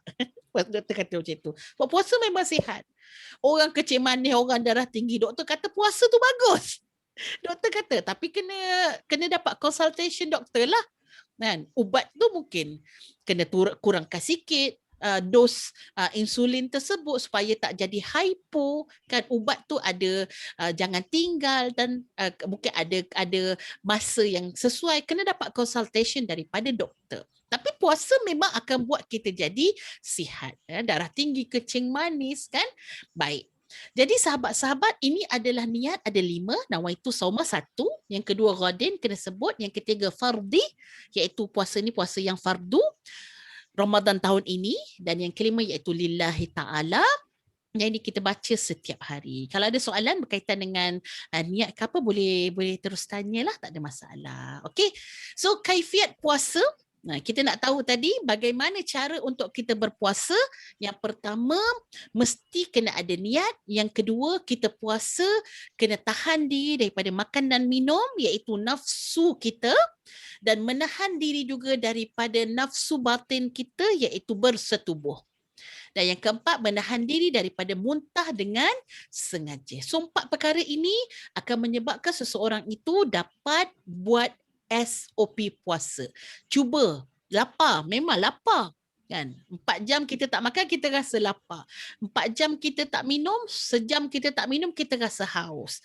Doktor kata macam tu. Sebab puasa memang sihat. Orang kecil manis, orang darah tinggi, doktor kata puasa tu bagus. Doktor kata, tapi kena dapat consultation doktor lah. Kan? Ubat tu mungkin kena kurangkan sikit dos insulin tersebut supaya tak jadi hypo, kan. Ubat tu ada jangan tinggal dan mungkin ada masa yang sesuai, kena dapat consultation daripada doktor. Tapi puasa memang akan buat kita jadi sihat, darah tinggi, kencing manis, kan. Baik. Jadi sahabat-sahabat, ini adalah niat ada 5, nawaitu sauma 1, yang kedua ghadin kena sebut, yang ketiga fardi, iaitu puasa ni puasa yang fardu Ramadan tahun ini, dan yang kelima iaitu lillahi ta'ala. Yang ini kita baca setiap hari. Kalau ada soalan berkaitan dengan niat ke apa, boleh terus tanyalah, tak ada masalah. Okey. So kaifiat puasa, kita nak tahu tadi bagaimana cara untuk kita berpuasa. Yang pertama, mesti kena ada niat. Yang kedua, kita puasa kena tahan diri daripada makan dan minum, iaitu nafsu kita, dan menahan diri juga daripada nafsu batin kita, iaitu bersetubuh. Dan yang keempat, menahan diri daripada muntah dengan sengaja. So 4 perkara ini akan menyebabkan seseorang itu dapat buat SOP puasa. Cuba, lapar, memang lapar. Kan? 4 jam kita tak makan, kita rasa lapar. 4 jam kita tak minum, sejam kita tak minum, kita rasa haus.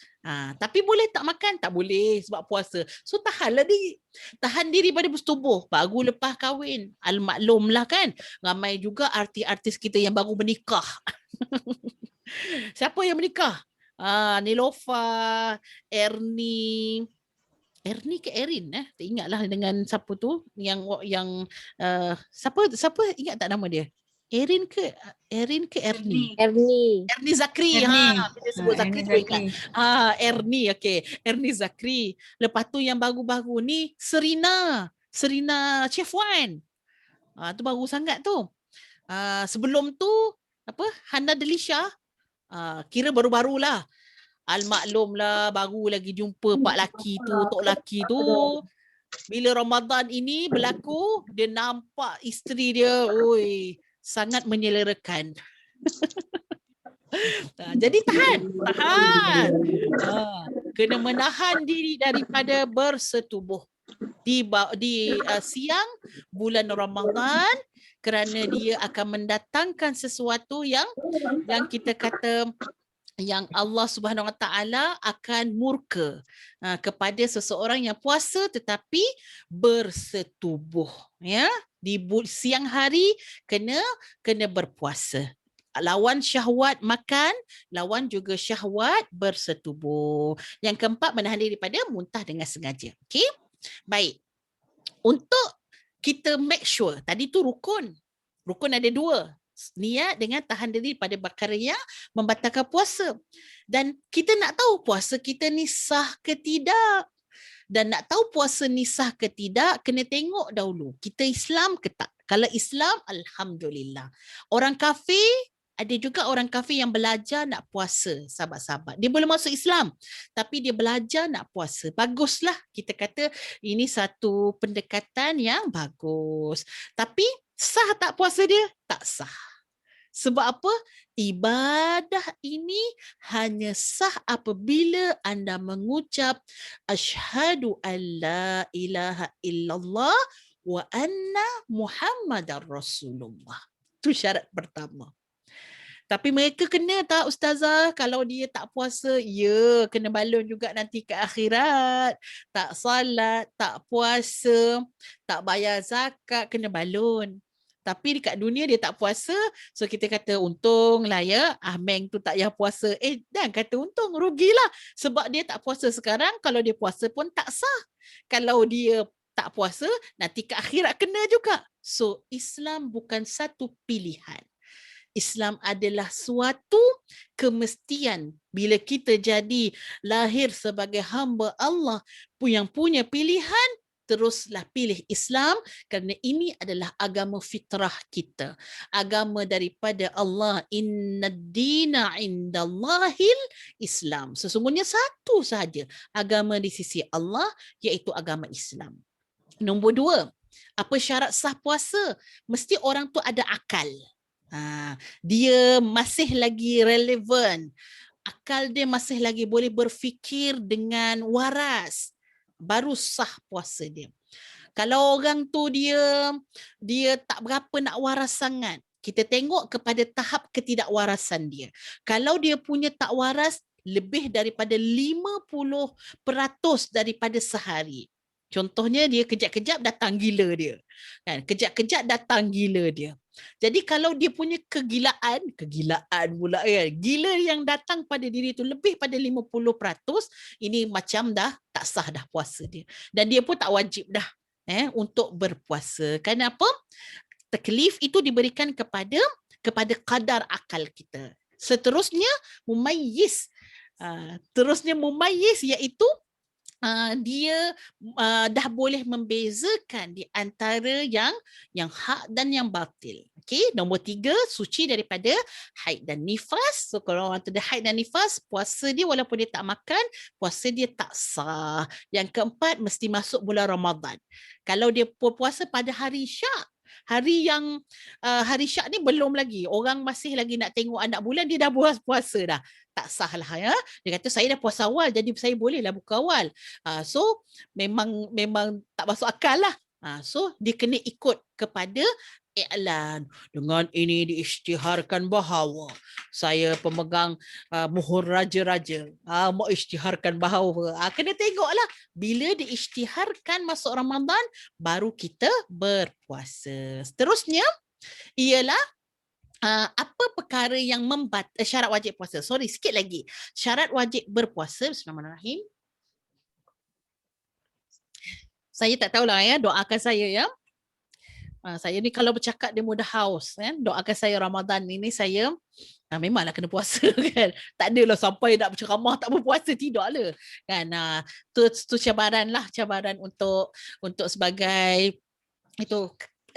Tapi boleh tak makan? Tak boleh sebab puasa. So tahanlah diri. Tahan diri pada bersetubuh. Baru lepas kahwin. Al-maklumlah kan. Ramai juga artis-artis kita yang baru menikah. Siapa yang menikah? Nilofa, Ernie ke Erin, tak ingatlah dengan siapa tu yang siapa ingat tak nama dia? Erin ke Ernie? Ernie. Ernie Zakri. Kita sebut Zakri tu ingat. Ernie, okey. Ernie Zakri. Lepas tu yang baru-baru ni Serena Chef Wan. Tu baru sangat tu. Sebelum tu apa? Hana Delisha. Kira baru-barulah. Al-maklum lah, baru lagi jumpa tok laki tu. Bila Ramadan ini berlaku, dia nampak isteri dia, sangat menyelerakan. Jadi tahan. Kena menahan diri daripada bersetubuh di siang bulan Ramadan, kerana dia akan mendatangkan sesuatu yang kita kata yang Allah Subhanahu Wa Taala akan murka kepada seseorang yang puasa tetapi bersetubuh, ya. Di siang hari kena berpuasa. Lawan syahwat makan, lawan juga syahwat bersetubuh. Yang keempat, menahan diri daripada muntah dengan sengaja. Okey? Baik. Untuk kita make sure, tadi tu rukun. Rukun ada 2. Niat dengan tahan diri pada perkara yang membatalkan puasa. Dan kita nak tahu puasa kita ni sah ke tidak. Dan nak tahu puasa ni sah ke tidak, kena tengok dahulu kita Islam ke tak. Kalau Islam, alhamdulillah. Orang kafir, ada juga orang kafir yang belajar nak puasa, sahabat-sahabat. Dia boleh masuk Islam, tapi dia belajar nak puasa. Baguslah, kita kata ini satu pendekatan yang bagus. Tapi sah tak puasa dia? Tak sah. Sebab apa? Ibadah ini hanya sah apabila anda mengucap asyhadu alla ilaha illallah wa anna Muhammadar Rasulullah. Itu syarat pertama. Tapi mereka kena tak ustazah, kalau dia tak puasa, ya kena balon juga nanti ke akhirat. Tak salat, tak puasa, tak bayar zakat, kena balon. Tapi dekat dunia dia tak puasa, so kita kata untunglah ya, Meng tu tak payah puasa. Dan kata untung, rugilah. Sebab dia tak puasa sekarang, kalau dia puasa pun tak sah. Kalau dia tak puasa, nanti ke akhirat kena juga. So Islam bukan satu pilihan. Islam adalah suatu kemestian. Bila kita jadi lahir sebagai hamba Allah yang punya pilihan, teruslah pilih Islam, kerana ini adalah agama fitrah kita. Agama daripada Allah. Inna dina indallahil Islam. Sesungguhnya satu sahaja agama di sisi Allah, iaitu agama Islam. Nombor 2, apa syarat sah puasa? Mesti orang tu ada akal. Dia masih lagi relevan. Akal dia masih lagi boleh berfikir dengan waras. Baru sah puasa dia. Kalau orang tu dia tak berapa nak waras sangat, kita tengok kepada tahap ketidakwarasan dia. Kalau dia punya tak waras lebih daripada 50% daripada sehari. Contohnya dia kejap-kejap datang gila dia. Kan? Kejap-kejap datang gila dia. Jadi kalau dia punya kegilaan pula kan. Gila yang datang pada diri tu lebih pada 50%, ini macam dah tak sah dah puasa dia. Dan dia pun tak wajib dah untuk berpuasa. Kenapa? Taklif itu diberikan kepada kadar akal kita. Seterusnya mumayyiz. Terusnya mumayyiz iaitu dia dah boleh membezakan di antara yang hak dan yang batil. Okey, nombor 3, suci daripada haid dan nifas. So kalau orang tu ada haid dan nifas, puasa dia walaupun dia tak makan, puasa dia tak sah. Yang keempat, mesti masuk bulan Ramadan. Kalau dia puasa pada hari Syak, hari Syak ni belum lagi, orang masih lagi nak tengok anak bulan, dia dah puasa dah. Tak sah lah ya. Dia kata saya dah puasa awal, jadi saya bolehlah buka awal. So memang tak masuk akal lah. So dia kena ikut kepada i'lan. Dengan ini diisytiharkan bahawa saya pemegang muhur raja-raja. Mau isytiharkan bahawa. Kena tengoklah. Bila diisytiharkan masuk Ramadan, baru kita berpuasa. Seterusnya ialah apa perkara yang syarat wajib puasa. Sorry, sikit lagi. Syarat wajib berpuasa. Bismillahirrahmanirrahim. Saya tak tahulah ya, doakan saya ya. Saya ni kalau bercakap dia mudah haus kan. Doakan saya Ramadan ini saya memanglah kena puasa kan. Tak adalah sampai nak berceramah tak berpuasa, tidaklah kan. Tu cabaran untuk sebagai itu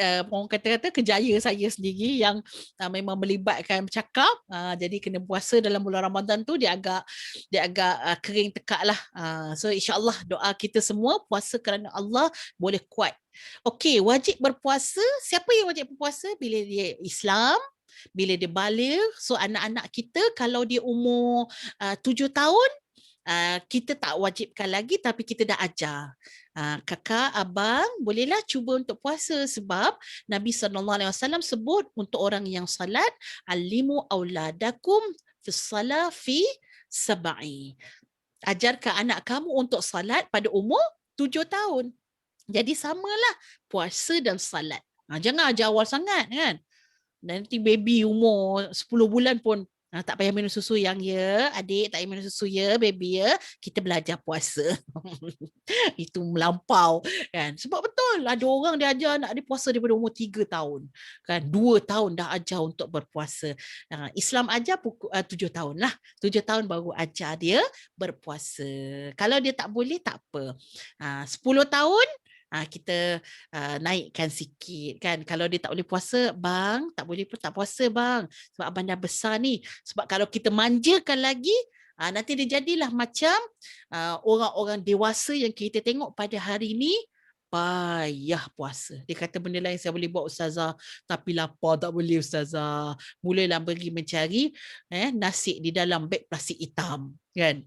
orang kata kejaya saya sendiri yang memang melibatkan bercakap. Jadi kena puasa dalam bulan Ramadan tu dia agak kering tekak lah. So insyaAllah doa kita semua puasa kerana Allah boleh kuat. Okey, wajib berpuasa. Siapa yang wajib berpuasa? Bila dia Islam, bila dia baligh. So anak-anak kita kalau dia umur 7 tahun, kita tak wajibkan lagi tapi kita dah ajar. Kakak, abang, bolehlah cuba untuk puasa sebab Nabi SAW sebut untuk orang yang salat, alimu auladakum fis salah fi sab'i. Ajarkan anak kamu untuk salat pada umur 7 tahun. Jadi samalah puasa dan salat. Jangan ajar awal sangat kan. Nanti baby umur 10 bulan pun tak payah minum susu yang ya, adik tak payah minum susu ya, baby ya, kita belajar puasa. Itu melampau kan. Sebab betul ada orang dia ajar anak dia puasa daripada umur 3 tahun. Kan 2 tahun dah ajar untuk berpuasa. Islam ajar 7 tahun lah. 7 tahun baru ajar dia berpuasa. Kalau dia tak boleh tak apa. 10 tahun kita naikkan sikit kan. Kalau dia tak boleh puasa, bang tak boleh pun tak puasa bang, sebab abang dah besar ni. Sebab kalau kita manjakan lagi, nanti dia jadilah macam orang-orang dewasa yang kita tengok pada hari ni payah puasa. Dia kata benda lain saya boleh buat ustazah, tapi lapar tak boleh ustazah. Mulalah pergi mencari nasi di dalam beg plastik hitam kan.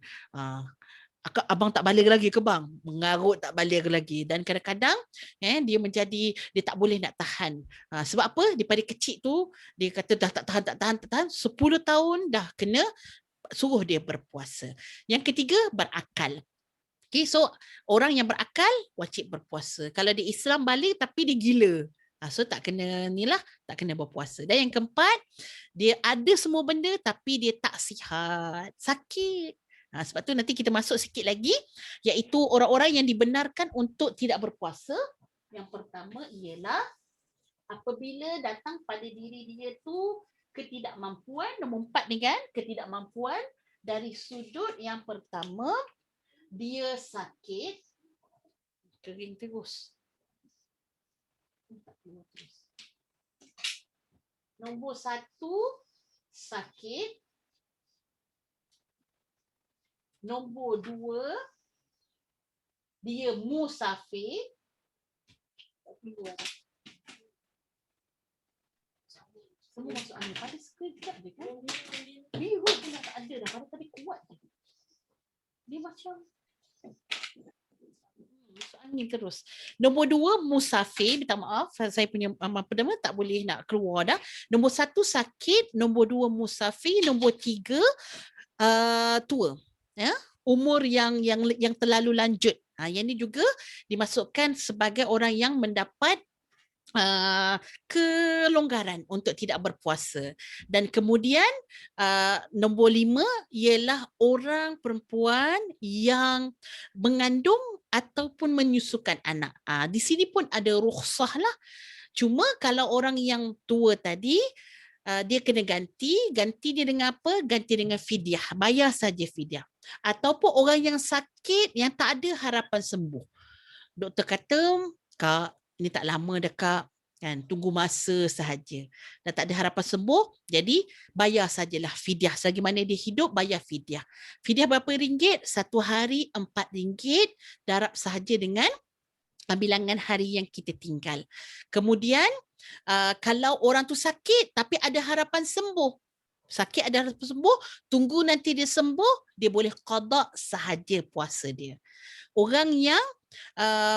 Abang tak balik lagi ke bang? Mengarut tak balik lagi. Dan kadang-kadang dia tak boleh nak tahan. Sebab apa? Daripada kecil tu dia kata dah tak tahan. 10 tahun dah kena suruh dia berpuasa. Yang ketiga, berakal. Okay, so orang yang berakal wajib berpuasa. Kalau dia Islam balik tapi dia gila, so tak kena tak kena berpuasa. Dan yang keempat, dia ada semua benda tapi dia tak sihat, sakit. Sebab tu nanti kita masuk sikit lagi, iaitu orang-orang yang dibenarkan untuk tidak berpuasa. Yang pertama ialah apabila datang pada diri dia tu ketidakmampuan. Nombor 4 ni kan, ketidakmampuan dari sudut yang pertama, dia sakit, kering terus. Nombor 1, sakit. Nombor 2, dia musafir. Semua masuk angin. Pada sekejap je kan. Biru pun dah tak ada dah. Pada tadi kuat je. Dia macam masuk angin panggil terus. Nombor 2 musafir, minta maaf saya punya apa nama tak boleh nak keluar dah. Nombor 1 sakit, nombor 2 musafir, nombor 3 tua. Ya, umur yang terlalu lanjut. Yang ini juga dimasukkan sebagai orang yang mendapat kelonggaran untuk tidak berpuasa. Dan kemudian nombor 5 ialah orang perempuan yang mengandung ataupun menyusukan anak. Di sini pun ada rukhsah lah. Cuma kalau orang yang tua tadi dia kena ganti dia dengan apa? Ganti dengan fidyah, bayar saja fidyah. Ataupun orang yang sakit yang tak ada harapan sembuh. Doktor kata, Kak, ini tak lama dah Kak, kan, tunggu masa sahaja. Dah tak ada harapan sembuh, jadi bayar sajalah fidyah. Selagi mana dia hidup, bayar fidyah. Fidyah berapa ringgit? 1 hari RM4, darab sahaja dengan bilangan hari yang kita tinggal. Kemudian, kalau orang tu sakit tapi ada harapan sembuh, sakit ada harapan sembuh, tunggu nanti dia sembuh, dia boleh qada sahaja puasa dia. Orang yang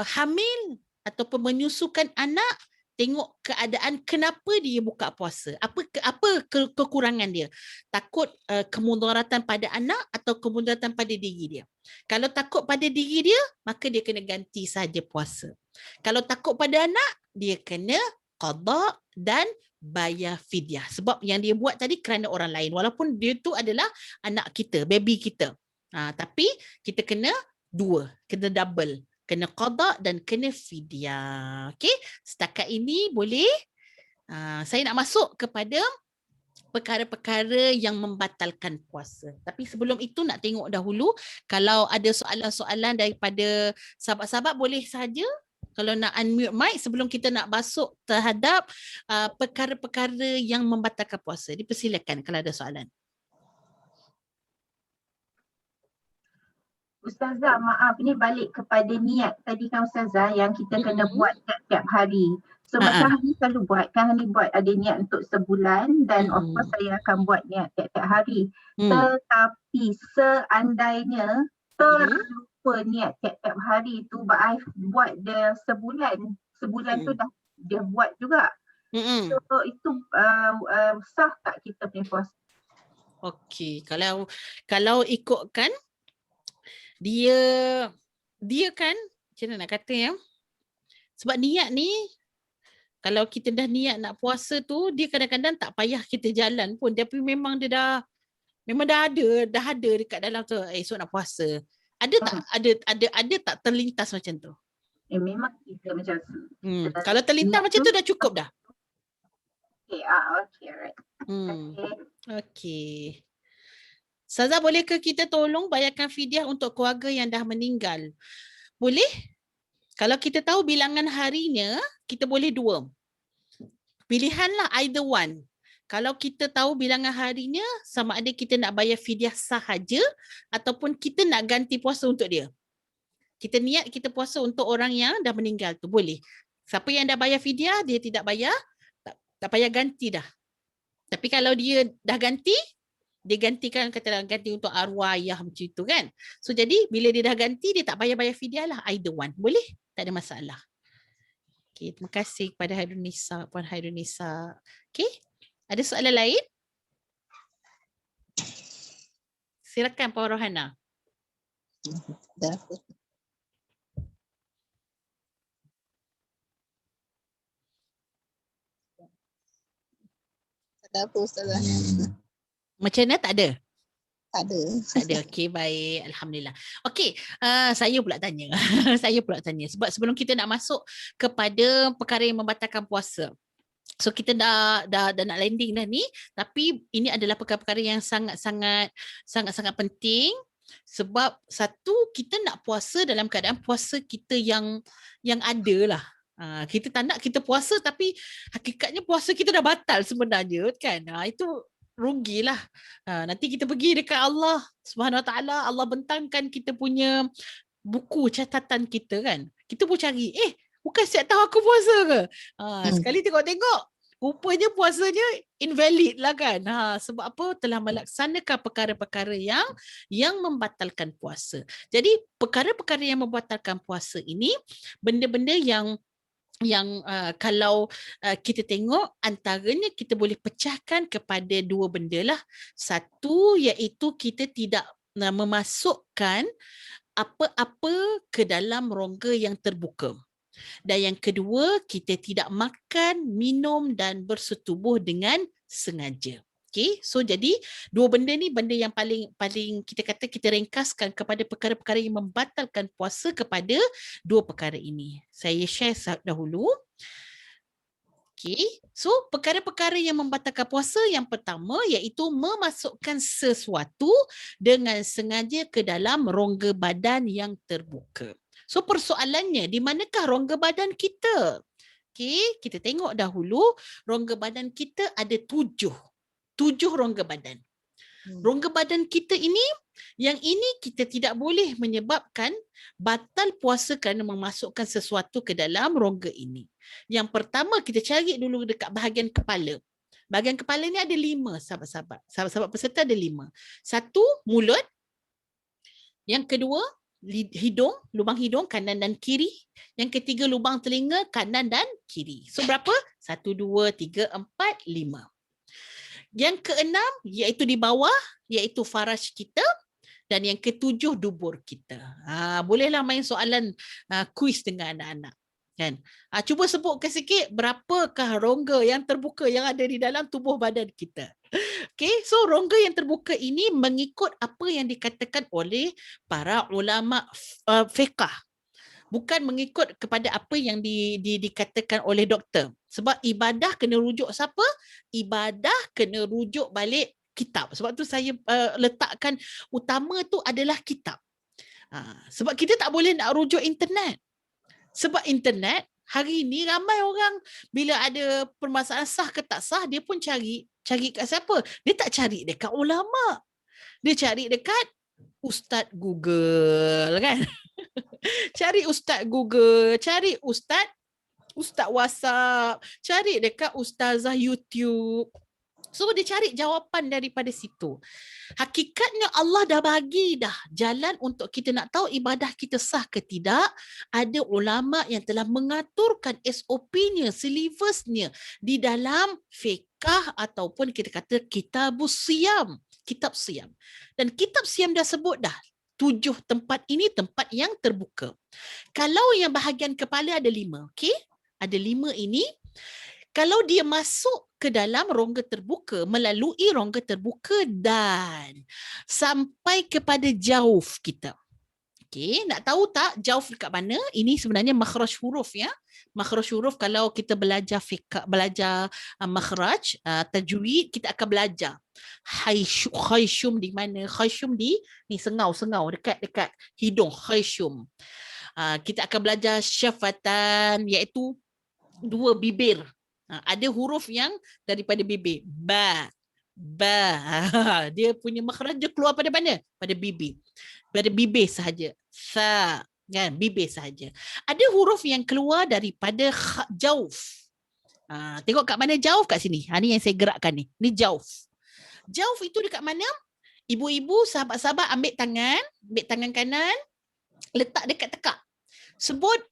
hamil ataupun menyusukan anak, tengok keadaan kenapa dia buka puasa. Apa kekurangan dia? Takut kemudaratan pada anak atau kemudaratan pada diri dia. Kalau takut pada diri dia, maka dia kena ganti saja puasa. Kalau takut pada anak, dia kena qada dan bayar fidyah. Sebab yang dia buat tadi kerana orang lain. Walaupun dia tu adalah anak kita, baby kita. Tapi kita kena 2, kena double. Kena qada dan kena fidyah. Okey, setakat ini boleh. Saya nak masuk kepada perkara-perkara yang membatalkan puasa. Tapi sebelum itu nak tengok dahulu kalau ada soalan-soalan daripada sahabat-sahabat boleh saja. Kalau nak unmute mic sebelum kita nak masuk terhadap perkara-perkara yang membatalkan puasa. Dipersilakan kalau ada soalan. Ustazah, maaf, ni balik kepada niat tadi kan Ustazah yang kita kena buat tiap-tiap hari. So macam Hani selalu buat, kan Hani buat ada niat untuk sebulan dan of course saya akan buat niat tiap-tiap hari. Tetapi seandainya terlupa niat tiap-tiap hari tu, I buat dia sebulan tu dah dia buat juga. So itu sah tak kita punya puasa? Okey, kalau ikutkan dia kan macam mana nak kata ya, sebab niat ni kalau kita dah niat nak puasa tu, dia kadang-kadang tak payah kita jalan pun, tapi memang dia dah ada dekat dalam tu, esok nak puasa. Ada tak terlintas macam tu? Memang kita macam kalau terlintas macam tu dah cukup dah. Okay, alright. Okay. Ustazah, bolehkah kita tolong bayarkan fidyah untuk keluarga yang dah meninggal? Boleh? Kalau kita tahu bilangan harinya, kita boleh 2. Pilihanlah either one. Kalau kita tahu bilangan harinya, sama ada kita nak bayar fidyah sahaja ataupun kita nak ganti puasa untuk dia. Kita niat kita puasa untuk orang yang dah meninggal tu, boleh. Siapa yang dah bayar fidyah, dia tidak bayar, tak payah ganti dah. Tapi kalau dia dah ganti, dia gantikan, katalah ganti untuk arwah ayah macam itu kan. So jadi bila dia dah ganti, dia tak payah bayar fidyah lah, either one. Boleh? Tak ada masalah. Okay, terima kasih kepada Puan Hairunisa. Okay, ada soalan lain? Silakan Puan Rohana. Tak apa Ustazah. Macam mana, tak ada? Tak ada. Tak ada. Okey, baik. Alhamdulillah. Okey, saya pula tanya. Sebab sebelum kita nak masuk kepada perkara yang membatalkan puasa. So kita dah nak landing dah ni, tapi ini adalah perkara-perkara yang sangat-sangat penting. Sebab satu, kita nak puasa dalam keadaan puasa kita yang ada lah. Kita tak nak kita puasa tapi hakikatnya puasa kita dah batal sebenarnya kan. Itu rugilah. Nanti kita pergi dekat Allah Subhanahu Wa Taala, Allah bentangkan kita punya buku catatan kita kan. Kita pun cari, bukan siap tahu aku puasa ke? Sekali tengok-tengok rupanya puasanya invalid lah kan. Sebab apa? Telah melaksanakan perkara-perkara yang membatalkan puasa. Jadi perkara-perkara yang membatalkan puasa ini benda-benda yang kalau kita tengok antaranya kita boleh pecahkan kepada dua benda lah. Satu iaitu kita tidak memasukkan apa-apa ke dalam rongga yang terbuka. Dan yang kedua, kita tidak makan, minum dan bersetubuh dengan sengaja. Okay, so jadi dua benda ni benda yang paling kita kata kita ringkaskan kepada perkara-perkara yang membatalkan puasa kepada dua perkara ini. Saya share dahulu. Okay, so perkara-perkara yang membatalkan puasa yang pertama iaitu memasukkan sesuatu dengan sengaja ke dalam rongga badan yang terbuka. So persoalannya, di manakah rongga badan kita? Okay, kita tengok dahulu rongga badan kita ada 7 rongga badan. Rongga badan kita ini, yang ini kita tidak boleh menyebabkan batal puasa kerana memasukkan sesuatu ke dalam rongga ini. Yang pertama kita cari dulu dekat bahagian kepala. Bahagian kepala ni ada 5 sahabat-sahabat. Sahabat-sahabat peserta ada 5. 1, mulut. Yang kedua, hidung, lubang hidung kanan dan kiri. Yang ketiga, lubang telinga kanan dan kiri. So berapa? 1, 2, 3, 4, 5. Yang keenam iaitu di bawah, iaitu faraj kita. Dan yang ketujuh, dubur kita. Bolehlah main soalan kuis dengan anak-anak. Kan? Cuba sebutkan sikit berapakah rongga yang terbuka yang ada di dalam tubuh badan kita. Okay, so rongga yang terbuka ini mengikut apa yang dikatakan oleh para ulama fiqh. Bukan mengikut kepada apa yang dikatakan oleh doktor. Sebab ibadah kena rujuk siapa? Ibadah kena rujuk balik kitab. Sebab tu saya letakkan utama tu adalah kitab. Sebab kita tak boleh nak rujuk internet. Sebab internet hari ni ramai orang bila ada permasalahan sah ke tak sah, dia pun cari kat siapa? Dia tak cari dekat ulama. Dia cari dekat Ustaz Google kan. Cari Ustaz Google, cari Ustaz WhatsApp, cari dekat Ustazah YouTube. So dia cari jawapan daripada situ. Hakikatnya Allah dah bagi dah jalan untuk kita nak tahu ibadah kita sah ke tidak. Ada ulama yang telah mengaturkan SOP-nya, silibusnya di dalam fiqh ataupun kita kata kitab siam. Dan kitab siam dah sebut dah 7 tempat ini tempat yang terbuka. Kalau yang bahagian kepala ada 5, okey? Ada 5 ini. Kalau dia masuk ke dalam rongga terbuka, melalui rongga terbuka dan sampai kepada jauf kita. Okey, nak tahu tak jauf dekat mana? Ini sebenarnya makhraj huruf ya. Makhraj huruf kalau kita belajar fiqh, belajar makhraj, tajwid, kita akan belajar. Khayshum di mana? Khayshum di ni sengau dekat hidung, khayshum. Kita akan belajar syafatan iaitu 2 bibir. Ada huruf yang daripada bibir. Ba. Dia punya makhraj dia keluar pada mana? Pada bibir. Pada bibir sahaja. Sa. Kan? Bibir sahaja. Ada huruf yang keluar daripada jauf. Tengok kat mana jauf kat sini. Ni yang saya gerakkan ni. Ni jauf. Jauf itu dekat mana? Ibu-ibu, sahabat-sahabat ambil tangan kanan, letak dekat tekak. Sebut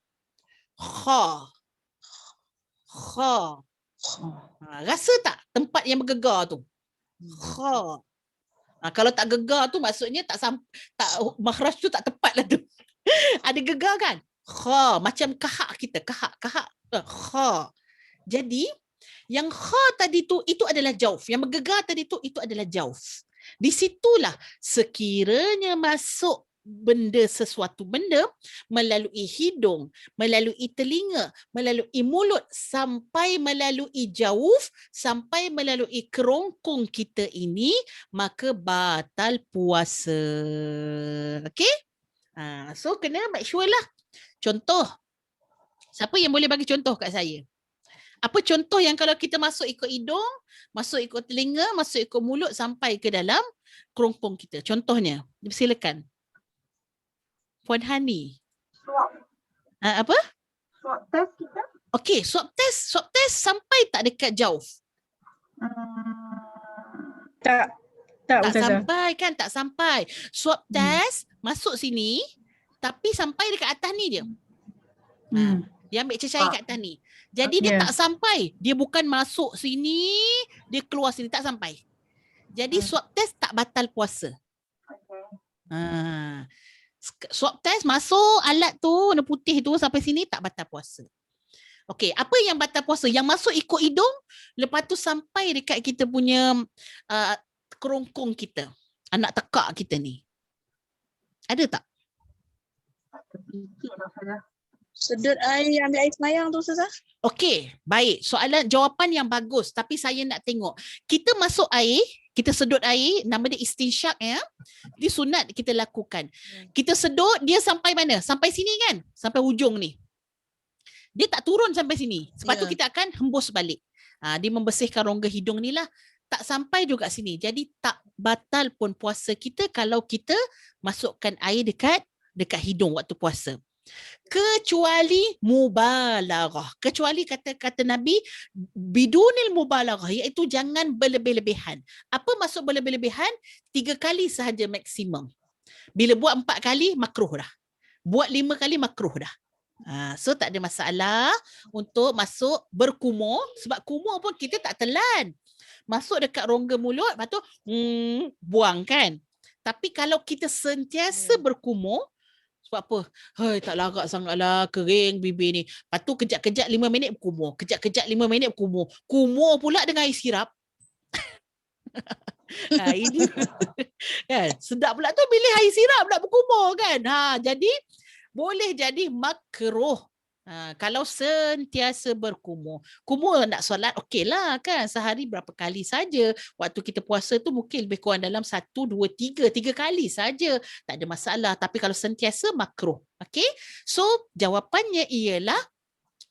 kha. Rasa tak tempat yang bergegar tu? Kha. Kalau tak gegar tu maksudnya tak makhraj tu tak tepat lah tu. Ada gegar kan? Kha, macam kahak kita, kahak. Kha. Jadi yang kha tadi tu itu adalah jauf. Yang bergegar tadi tu itu adalah jauf. Di situlah sekiranya masuk sesuatu benda melalui hidung, melalui telinga, melalui mulut sampai melalui jauf, sampai melalui kerongkong kita ini, maka batal puasa. Okey? So kena make sure lah. Contoh. Siapa yang boleh bagi contoh kat saya? Apa contoh yang kalau kita masuk ikut hidung, masuk ikut telinga, masuk ikut mulut sampai ke dalam kerongkong kita? Contohnya, silakan. Puan Hani. Swab. Apa? Swab test kita. Okey, swab test sampai tak dekat jauh? Tak Tak Ustazah. sampai kan, tak sampai. Swab test masuk sini tapi sampai dekat atas ni dia. Dia ambil cecair kat atas ni. Jadi dia tak sampai. Dia bukan masuk sini, dia keluar sini, tak sampai. Jadi swab test tak batal puasa. Swab test masuk alat tu warna putih tu sampai sini tak batal puasa. Okey, apa yang batal puasa? Yang masuk ikut hidung, lepas tu sampai dekat kita punya kerongkong kita, anak tekak kita ni. Ada tak? Sedut air, ambil air semayang tu Ustazah. Okey, baik. Jawapan yang bagus. Tapi saya nak tengok. Kita masuk air, kita sedut air, nama dia istinsyak ya. Dia sunat kita lakukan. Kita sedut, dia sampai mana? Sampai sini kan? Sampai hujung ni. Dia tak turun sampai sini. Sebab tu kita akan hembus balik. Dia membersihkan rongga hidung ni lah. Tak sampai juga sini. Jadi tak batal pun puasa kita kalau kita masukkan air dekat hidung waktu puasa. Kecuali mubalaghah. Kecuali kata Nabi bidunil mubalaghah, iaitu jangan berlebih-lebihan. Apa maksud berlebih-lebihan? 3 kali sahaja maksimum. Bila buat 4 kali makruh dah. Buat 5 kali makruh dah. So tak ada masalah untuk masuk berkumur, sebab kumur pun kita tak telan. Masuk dekat rongga mulut, lepas tu buang kan. Tapi kalau kita sentiasa berkumur, sebab apa? Hai, tak larat sangatlah, kering bibir ni. Lepas tu kejap-kejap 5 minit berkumur. Kejap-kejap 5 minit berkumur. Kumur pula dengan air sirap. Ini kan sedap pula tu bila air sirap nak berkumur kan. Jadi boleh jadi makruh. Kalau sentiasa berkumur. Kumur nak solat okey lah kan. Sehari berapa kali saja. Waktu kita puasa tu mungkin lebih kurang dalam 1, 2, 3 kali saja. Tak ada masalah. Tapi kalau sentiasa makruh. Okey. So jawapannya ialah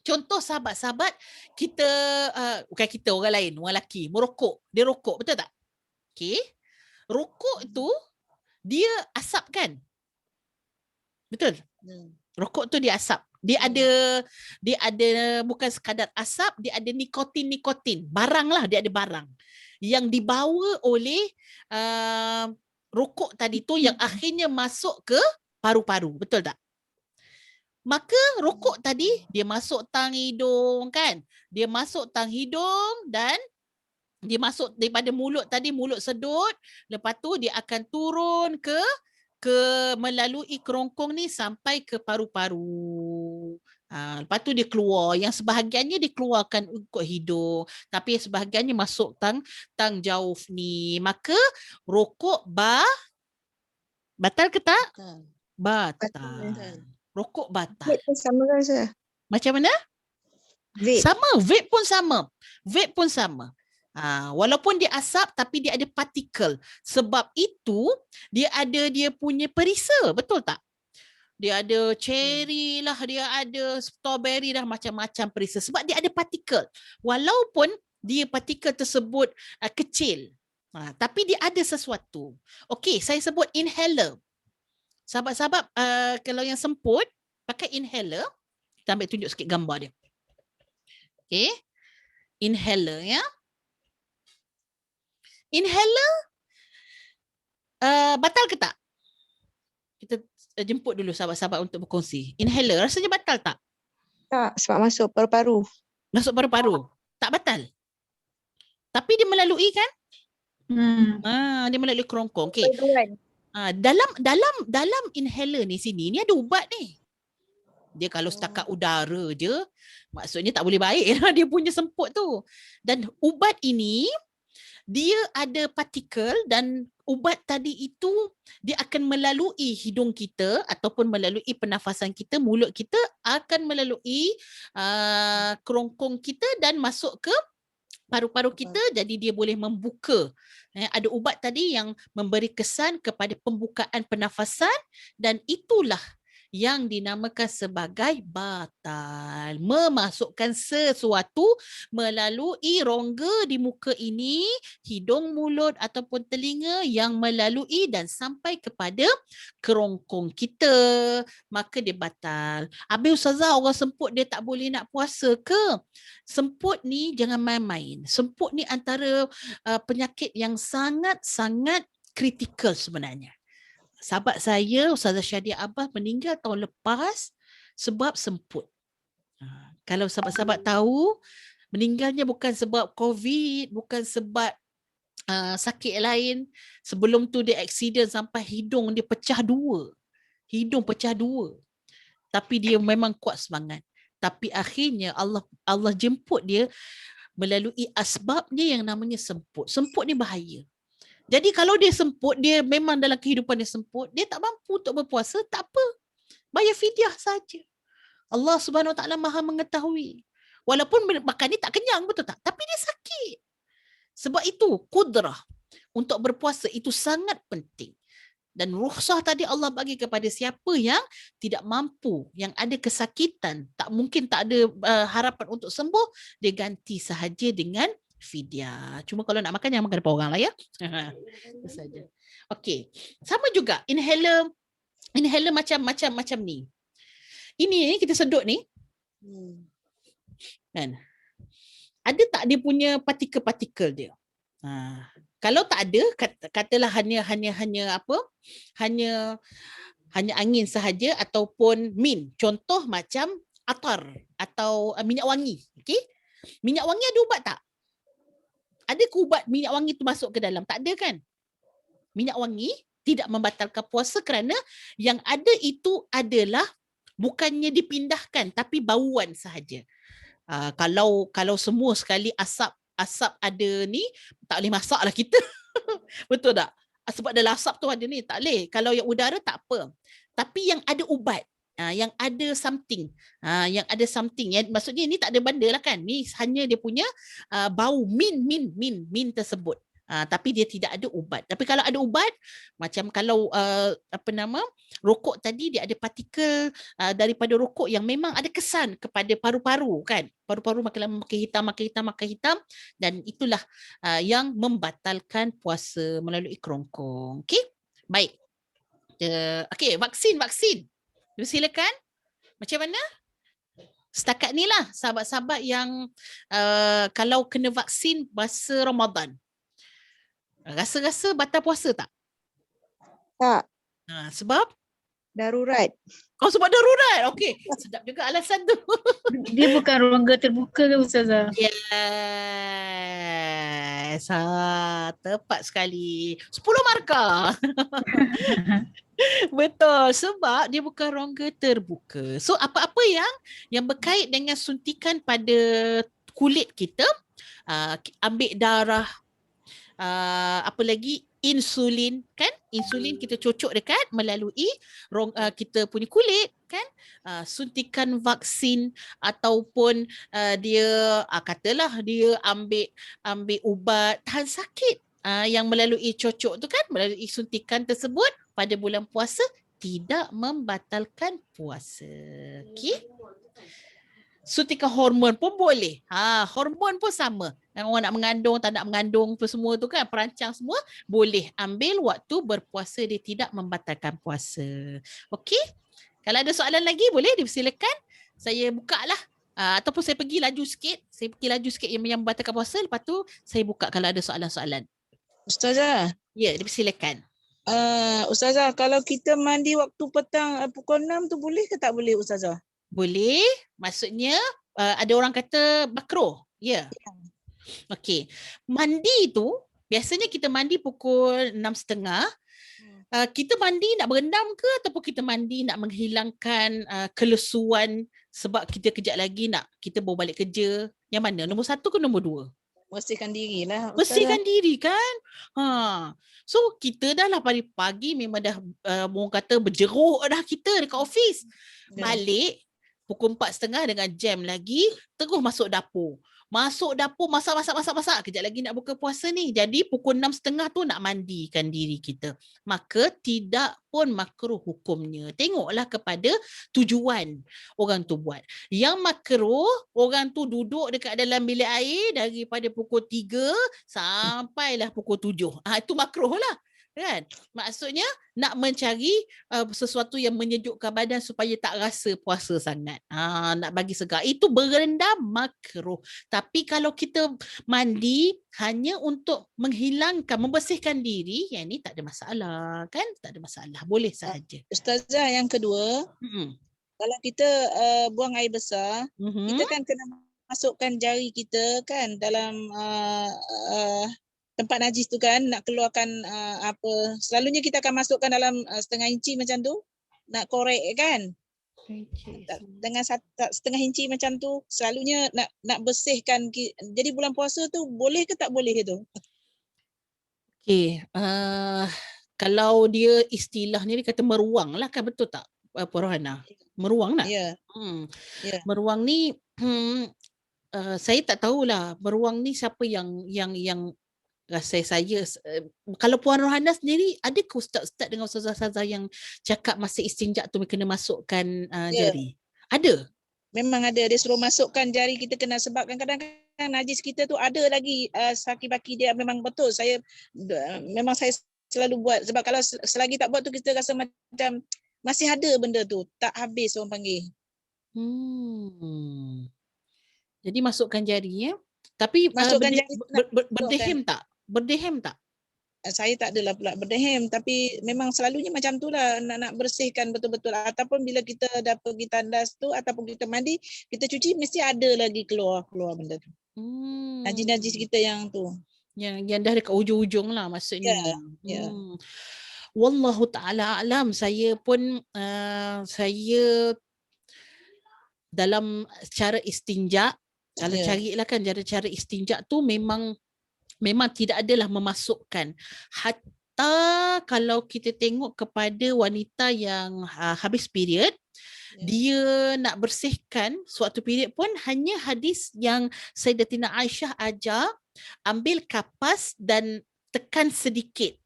contoh sahabat-sahabat kita, bukan kita, orang lain, orang lelaki, merokok. Dia rokok, betul tak? Okey. Rokok tu dia asap kan? Betul? Rokok tu dia asap. Dia ada bukan sekadar asap, dia ada nikotin. Barang lah, dia ada barang yang dibawa oleh rokok tadi tu yang akhirnya masuk ke paru-paru. Betul tak? Maka rokok tadi dia masuk tang hidung kan? Dia masuk tang hidung dan dia masuk daripada mulut tadi, mulut sedut. Lepas tu dia akan turun ke melalui kerongkong ni sampai ke paru-paru. Lepas tu dia keluar. Yang sebahagiannya dikeluarkan ikut hidung. Tapi sebahagiannya masuk tang jauf ni. Maka rokok batal ke tak? Batal. Rokok batal. Vape pun sama kan Ustazah? Macam mana? Vape. Sama. Vape pun sama. Vape pun sama. Walaupun dia asap tapi dia ada partikel. Sebab itu dia ada dia punya perisa, betul tak? Dia ada cherry lah, dia ada strawberry dah, macam-macam perisa. Sebab dia ada partikel. Walaupun dia partikel tersebut kecil. Tapi dia ada sesuatu. Okey, saya sebut inhaler. Sahabat-sahabat kalau yang semput pakai inhaler. Kita ambil tunjuk sikit gambar dia. Okey. Inhaler ya. Inhaler batal ke tak? Kita jemput dulu sahabat-sahabat untuk berkongsi. Inhaler rasanya batal tak? Tak, sebab masuk paru-paru. Masuk paru-paru. Tak batal. Tapi dia melalui kan? Dia melalui kerongkong. Okey. Dalam inhaler ni sini ni ada ubat ni. Dia kalau setakat udara je, maksudnya tak boleh baik lah dia punya semput tu. Dan ubat ini dia ada partikel dan ubat tadi itu dia akan melalui hidung kita ataupun melalui pernafasan kita, mulut kita akan melalui kerongkong kita dan masuk ke paru-paru kita, jadi dia boleh membuka. Ada ubat tadi yang memberi kesan kepada pembukaan pernafasan dan itulah yang dinamakan sebagai batal. Memasukkan sesuatu melalui rongga di muka ini, hidung, mulut ataupun telinga yang melalui dan sampai kepada kerongkong kita, maka dia batal. Habis Ustazah, orang semput dia tak boleh nak puasa ke? Semput ni jangan main-main. Semput ni antara penyakit yang sangat-sangat kritikal sebenarnya. Sahabat saya, Ustazah Syadia Abbas meninggal tahun lepas sebab semput. Kalau sahabat-sahabat tahu, meninggalnya bukan sebab COVID, bukan sebab sakit lain. Sebelum tu dia aksiden sampai hidung dia pecah dua. Hidung pecah dua. Tapi dia memang kuat semangat. Tapi akhirnya Allah jemput dia melalui asbabnya yang namanya semput. Semput ni bahaya. Jadi kalau dia semput, dia memang dalam kehidupan dia semput, dia tak mampu untuk berpuasa, tak apa. Bayar fidyah saja. Allah Subhanahu Wa Taala Maha mengetahui. Walaupun makan ni tak kenyang, betul tak? Tapi dia sakit. Sebab itu kudrah untuk berpuasa itu sangat penting. Dan rukhsah tadi Allah bagi kepada siapa yang tidak mampu, yang ada kesakitan, tak mungkin tak ada harapan untuk sembuh, dia ganti sahaja dengan fidyah. Cuma kalau nak makan jangan makan depan orang lah ya. Itu saja. Okey. Sama juga inhaler macam ni. Ini kita sedut ni. Kan? Ada tak dia punya partikel-partikel dia? Kalau tak ada, katalah hanya apa? Hanya angin sahaja ataupun min. Contoh macam atar atau minyak wangi. Okey? Minyak wangi ada ubat tak? Ada ke ubat minyak wangi tu masuk ke dalam? Tak ada kan? Minyak wangi tidak membatalkan puasa kerana yang ada itu adalah bukannya dipindahkan tapi bauan sahaja. Kalau semua sekali asap ada ni, tak boleh masak lah kita. Betul tak? Sebab dalam asap tu ada ni, tak boleh. Kalau yang udara tak apa. Tapi yang ada ubat, yang ada something, maksudnya ni tak ada benda lah kan, ni hanya dia punya bau min tersebut. Tapi dia tidak ada ubat. Tapi kalau ada ubat, macam kalau rokok tadi, dia ada partikel daripada rokok yang memang ada kesan kepada paru-paru kan. Paru-paru makin lama makin hitam dan itulah yang membatalkan puasa melalui kerongkong. Okey? Baik. Okey, vaksin. Silakan. Macam mana? Setakat ni lah sahabat-sahabat yang kalau kena vaksin masa Ramadan. Rasa-rasa batal puasa tak? Tak. Sebab? Darurat. Sebab darurat. Okey. Sedap juga alasan tu. Dia bukan rongga terbuka ke Ustazah? Yes. Tepat sekali. 10 markah. Betul. Sebab dia bukan rongga terbuka. So apa-apa yang berkait dengan suntikan pada kulit kita, ambil darah, apa lagi, insulin kan, insulin kita cocok dekat melalui kita punya kulit kan, suntikan vaksin ataupun dia katalah dia ambil ubat tahan sakit yang melalui cocok tu kan, melalui suntikan tersebut pada bulan puasa tidak membatalkan puasa. Okey. Suntikan hormon pun boleh. Hormon pun sama. Yang orang nak mengandung, tak nak mengandung tu semua tu kan, perancang semua boleh ambil waktu berpuasa, dia tidak membatalkan puasa. Okey? Kalau ada soalan lagi boleh dipersilakan. Saya buka lah. Ataupun saya pergi laju sikit. Yang membatalkan puasa. Lepas tu saya buka kalau ada soalan-soalan. Ustazah. Ya, dipersilakan. Ustazah, kalau kita mandi waktu petang pukul 6 tu boleh ke tak boleh Ustazah? Boleh, maksudnya ada orang kata makruh. Ya. Okey. Mandi tu, biasanya kita mandi pukul 6.30. Kita mandi nak berendam ke ataupun kita mandi nak menghilangkan kelesuan sebab kita kejap lagi kita bawa balik kerja. Yang mana? Nombor 1 ke nombor 2? Bersihkan diri lah. Bersihkan diri kan. So kita dah lah pagi-pagi memang dah orang kata berjeruk dah kita dekat office. Balik pukul 4.30 dengan jam lagi, terus masuk dapur. masuk dapur masak. Kejap lagi nak buka puasa ni. Jadi pukul 6.30 tu nak mandikan diri kita. Maka tidak pun makruh hukumnya. Tengoklah kepada tujuan orang tu buat. Yang makruh, orang tu duduk dekat dalam bilik air daripada pukul 3 sampailah pukul 7. Itu makruh lah. Kan? Maksudnya nak mencari sesuatu yang menyejukkan badan supaya tak rasa puasa sangat. Nak bagi segar. Itu berendam makruh. Tapi kalau kita mandi hanya untuk menghilangkan, membersihkan diri, yang ni tak ada masalah. Kan? Tak ada masalah. Boleh sahaja. Ustazah, yang kedua, kalau kita buang air besar, kita kan kena masukkan jari kita kan dalam tempat najis tu kan, nak keluarkan selalunya kita akan masukkan dalam setengah inci macam tu, nak korek kan, dengan setengah inci macam tu, selalunya nak bersihkan. Jadi bulan puasa tu boleh ke tak boleh tu? Okey, kalau dia istilahnya dia kata meruang lah kan, betul tak Puan Rohana? Meruang tak? Ya. Meruang ni saya tak tahulah meruang ni siapa yang rasa saya kalau Puan Rohana sendiri, ada ke ustaz-ustaz dengan ustazah-ustazah yang cakap masa istinja tu kena masukkan jari? Ada? Memang ada, dia suruh masukkan jari kita kena, sebab kadang-kadang najis kita tu ada lagi saki-baki dia. Memang betul, memang saya selalu buat, sebab kalau selagi tak buat tu kita rasa macam masih ada benda tu, tak habis orang panggil. Jadi masukkan jari ya. Tapi berdehem tak? Berdehem tak? Saya tak adalah pula berdehem, tapi memang selalunya macam tu lah, nak bersihkan betul-betul. Ataupun bila kita dah pergi tandas tu, ataupun kita mandi, kita cuci, mesti ada lagi keluar benda tu. Najis-najis kita yang tu. Yang dah dekat ujung-ujung lah maksudnya. Wallahu ta'ala alam. Saya pun saya dalam cara istinja, kalau carilah kan cara istinja tu memang tidak adalah memasukkan. Hatta kalau kita tengok kepada wanita yang habis period, dia nak bersihkan suatu period pun hanya hadis yang Sayyidatina Aisyah ajar, ambil kapas dan tekan sedikit.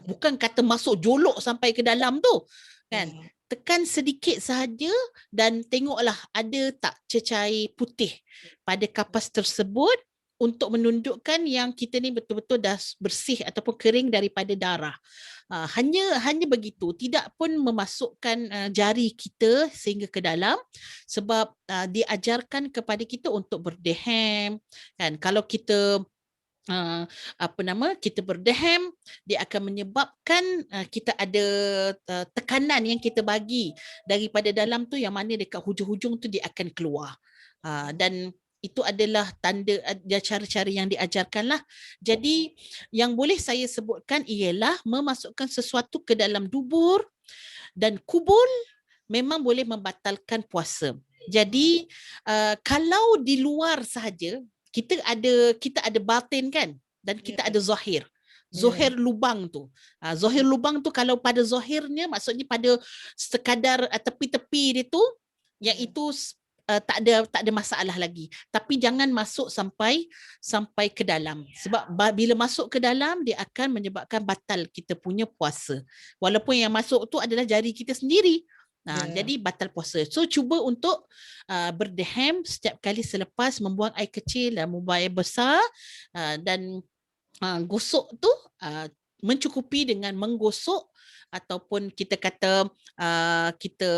Bukan kata masuk jolok sampai ke dalam tu. Kan? Tekan sedikit sahaja dan tengoklah ada tak cecair putih pada kapas tersebut untuk menunjukkan yang kita ni betul-betul dah bersih ataupun kering daripada darah. Hanya begitu, tidak pun memasukkan jari kita sehingga ke dalam, sebab diajarkan kepada kita untuk berdehem kan. Kalau kita kita berdehem, dia akan menyebabkan kita ada tekanan yang kita bagi daripada dalam tu, yang mana dekat hujung-hujung tu dia akan keluar. Dan itu adalah tanda cara-cara yang diajarkan lah. Jadi yang boleh saya sebutkan ialah memasukkan sesuatu ke dalam dubur dan kubul memang boleh membatalkan puasa. Jadi kalau di luar sahaja, kita ada batin kan, dan kita ada zahir. Zahir lubang tu. Zahir lubang tu kalau pada zahirnya maksudnya pada sekadar tepi-tepi dia tu, yang itu tak ada masalah lagi. Tapi jangan masuk sampai ke dalam. Sebab bila masuk ke dalam, dia akan menyebabkan batal kita punya puasa. Walaupun yang masuk tu adalah jari kita sendiri. Jadi batal puasa. So cuba untuk berdehem setiap kali selepas membuang air kecil dan membuang air besar, dan gosok tu mencukupi dengan menggosok ataupun kita kata kita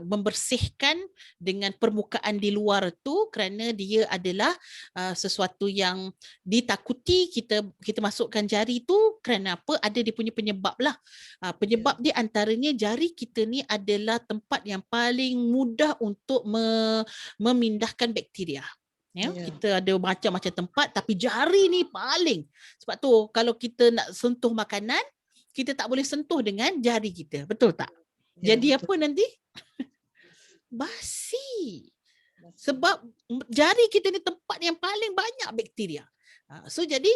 membersihkan dengan permukaan di luar tu, kerana dia adalah sesuatu yang ditakuti kita masukkan jari tu. Kerana apa? Ada dia punya penyebab lah. Penyebab dia antaranya jari kita ni adalah tempat yang paling mudah untuk memindahkan bakteria. Kita ada macam-macam tempat, tapi jari ni paling. Sebab tu kalau kita nak sentuh makanan, kita tak boleh sentuh dengan jari kita. Betul tak? Jadi apa nanti? Basi. Sebab jari kita ni tempat yang paling banyak bakteria. So jadi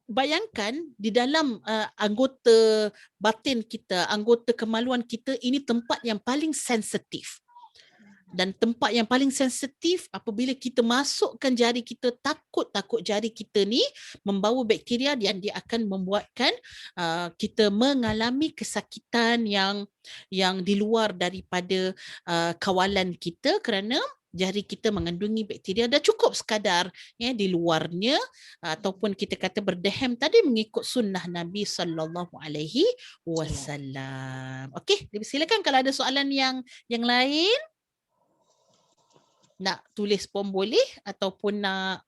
bayangkan di dalam anggota batin kita, anggota kemaluan kita, ini tempat yang paling sensitif. Dan tempat yang paling sensitif apabila kita masukkan jari kita, takut jari kita ni membawa bakteria dan dia akan membuatkan kita mengalami kesakitan yang di luar daripada kawalan kita kerana jari kita mengandungi bakteria. Dah cukup sekadar di luarnya ataupun kita kata berdeham tadi mengikut sunnah Nabi sallallahu alaihi wasallam. Okey, silakan kalau ada soalan yang lain. Nak tulis pun boleh ataupun nak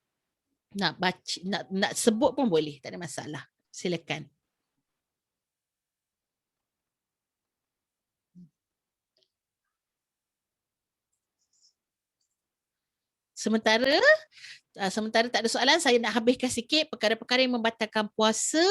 baca, nak sebut pun boleh, tak ada masalah. Silakan. Sementara tak ada soalan, saya nak habiskan sikit perkara-perkara yang membatalkan puasa.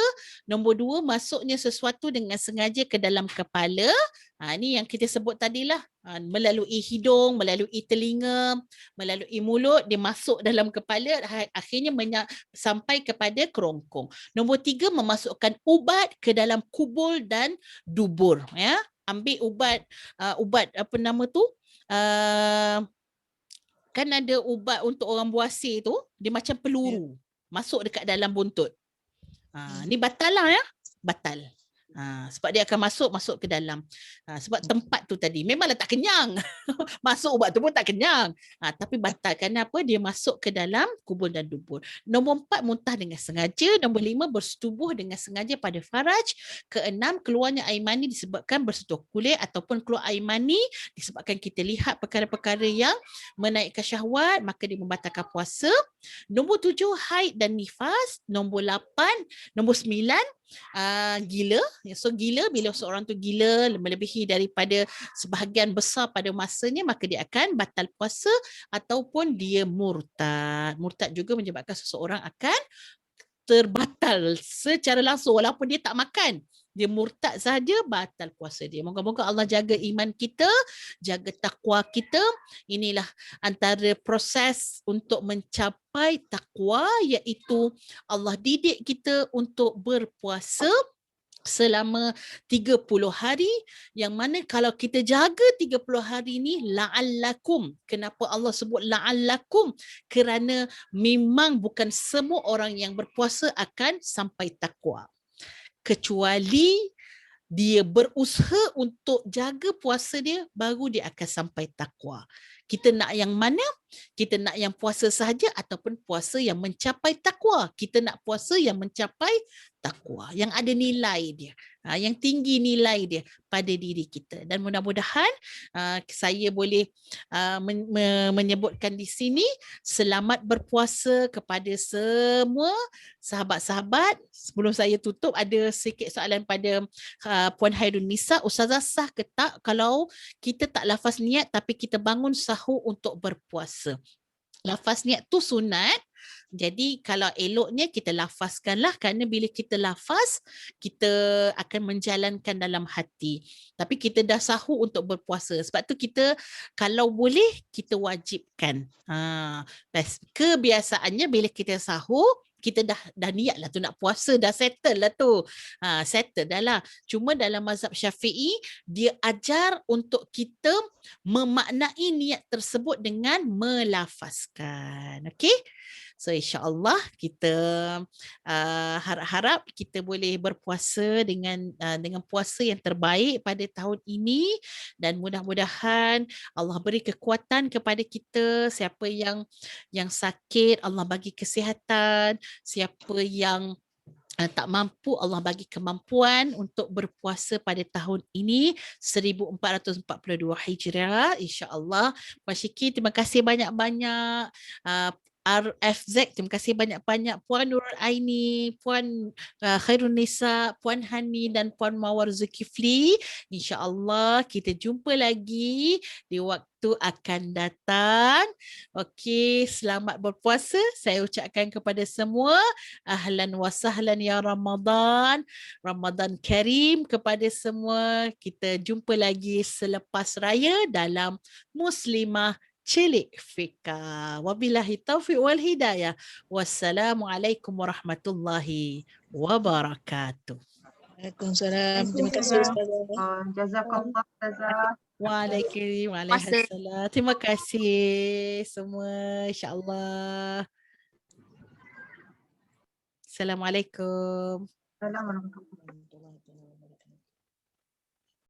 Nombor 2, masuknya sesuatu dengan sengaja ke dalam kepala. Ini yang kita sebut tadilah. Melalui hidung, melalui telinga, melalui mulut, dia masuk dalam kepala, akhirnya sampai kepada kerongkong. Nombor 3, memasukkan ubat ke dalam kubul dan dubur. Ya. Ambil ubat apa nama tu? Kan ada ubat untuk orang buasir tu, dia macam peluru, masuk dekat dalam buntut. Ni batal lah ya, batal. Sebab dia akan masuk ke dalam. Sebab tempat tu tadi memanglah tak kenyang. Masuk ubat tu pun tak kenyang. Tapi batal kerana apa? Dia masuk ke dalam kubur dan dubur. Nombor 4, muntah dengan sengaja. Nombor 5, bersetubuh dengan sengaja pada faraj. Keenam, keluarnya air mani disebabkan bersentuh kulit ataupun keluar air mani disebabkan kita lihat perkara-perkara yang menaikkan syahwat, maka dia membatalkan puasa. Nombor 7, haid dan nifas. Nombor 9, gila. So gila, bila seorang tu gila melebihi daripada sebahagian besar pada masanya, maka dia akan batal puasa ataupun dia murtad. Murtad juga menyebabkan seseorang akan terbatal secara langsung walaupun dia tak makan. Dia murtad saja, batal puasa dia. Moga-moga Allah jaga iman kita, jaga takwa kita. Inilah antara proses untuk mencapai takwa, iaitu Allah didik kita untuk berpuasa selama 30 hari, yang mana kalau kita jaga 30 hari ni la'allakum. Kenapa Allah sebut la'allakum? Kerana memang bukan semua orang yang berpuasa akan sampai takwa, kecuali dia berusaha untuk jaga puasa dia, baru dia akan sampai takwa. Kita nak yang mana? Kita nak yang puasa sahaja ataupun puasa yang mencapai takwa? Kita nak puasa yang mencapai takwa, yang ada nilai dia, yang tinggi nilai dia pada diri kita. Dan mudah-mudahan saya boleh menyebutkan di sini, selamat berpuasa kepada semua sahabat-sahabat. Sebelum saya tutup, ada sikit soalan pada Puan Hairun Nisa. Ustazah, sah ke tak kalau kita tak lafaz niat tapi kita bangun sahur untuk berpuasa? Lafaz niat tu sunat. Jadi kalau eloknya kita lafazkanlah, kerana bila kita lafaz, kita akan menjalankan dalam hati. Tapi kita dah sahur untuk berpuasa. Sebab tu kita kalau boleh kita wajibkan. Kebiasaannya bila kita sahur, kita dah niat lah tu nak puasa, dah settle lah tu. Settle dah lah. Cuma dalam mazhab Syafi'i, dia ajar untuk kita memaknai niat tersebut dengan melafazkan. Okey? So insya-Allah kita harap-harap kita boleh berpuasa dengan puasa yang terbaik pada tahun ini, dan mudah-mudahan Allah beri kekuatan kepada kita. Siapa yang sakit, Allah bagi kesihatan. Siapa yang tak mampu, Allah bagi kemampuan untuk berpuasa pada tahun ini 1442 Hijrah, insya-Allah. Puan Syiki, terima kasih banyak-banyak. RFZ, terima kasih banyak-banyak. Puan Nurul Aini, Puan Khairun Nisa, Puan Hani dan Puan Mawar Zulkifli. InsyaAllah kita jumpa lagi di waktu akan datang. Okey, selamat berpuasa. Saya ucapkan kepada semua, ahlan wa sahlan ya Ramadan. Ramadan Karim kepada semua. Kita jumpa lagi selepas raya dalam Muslimah Celik Fika. Wabillahi taufiq wal hidayah. Wassalamualaikum warahmatullahi wabarakatuh. Waalaikumsalam. Terima kasih Ustazah. Jazakallah Ustazah. Waalaikumsalam. Terima kasih semua. InsyaAllah. Assalamualaikum. Assalamualaikum.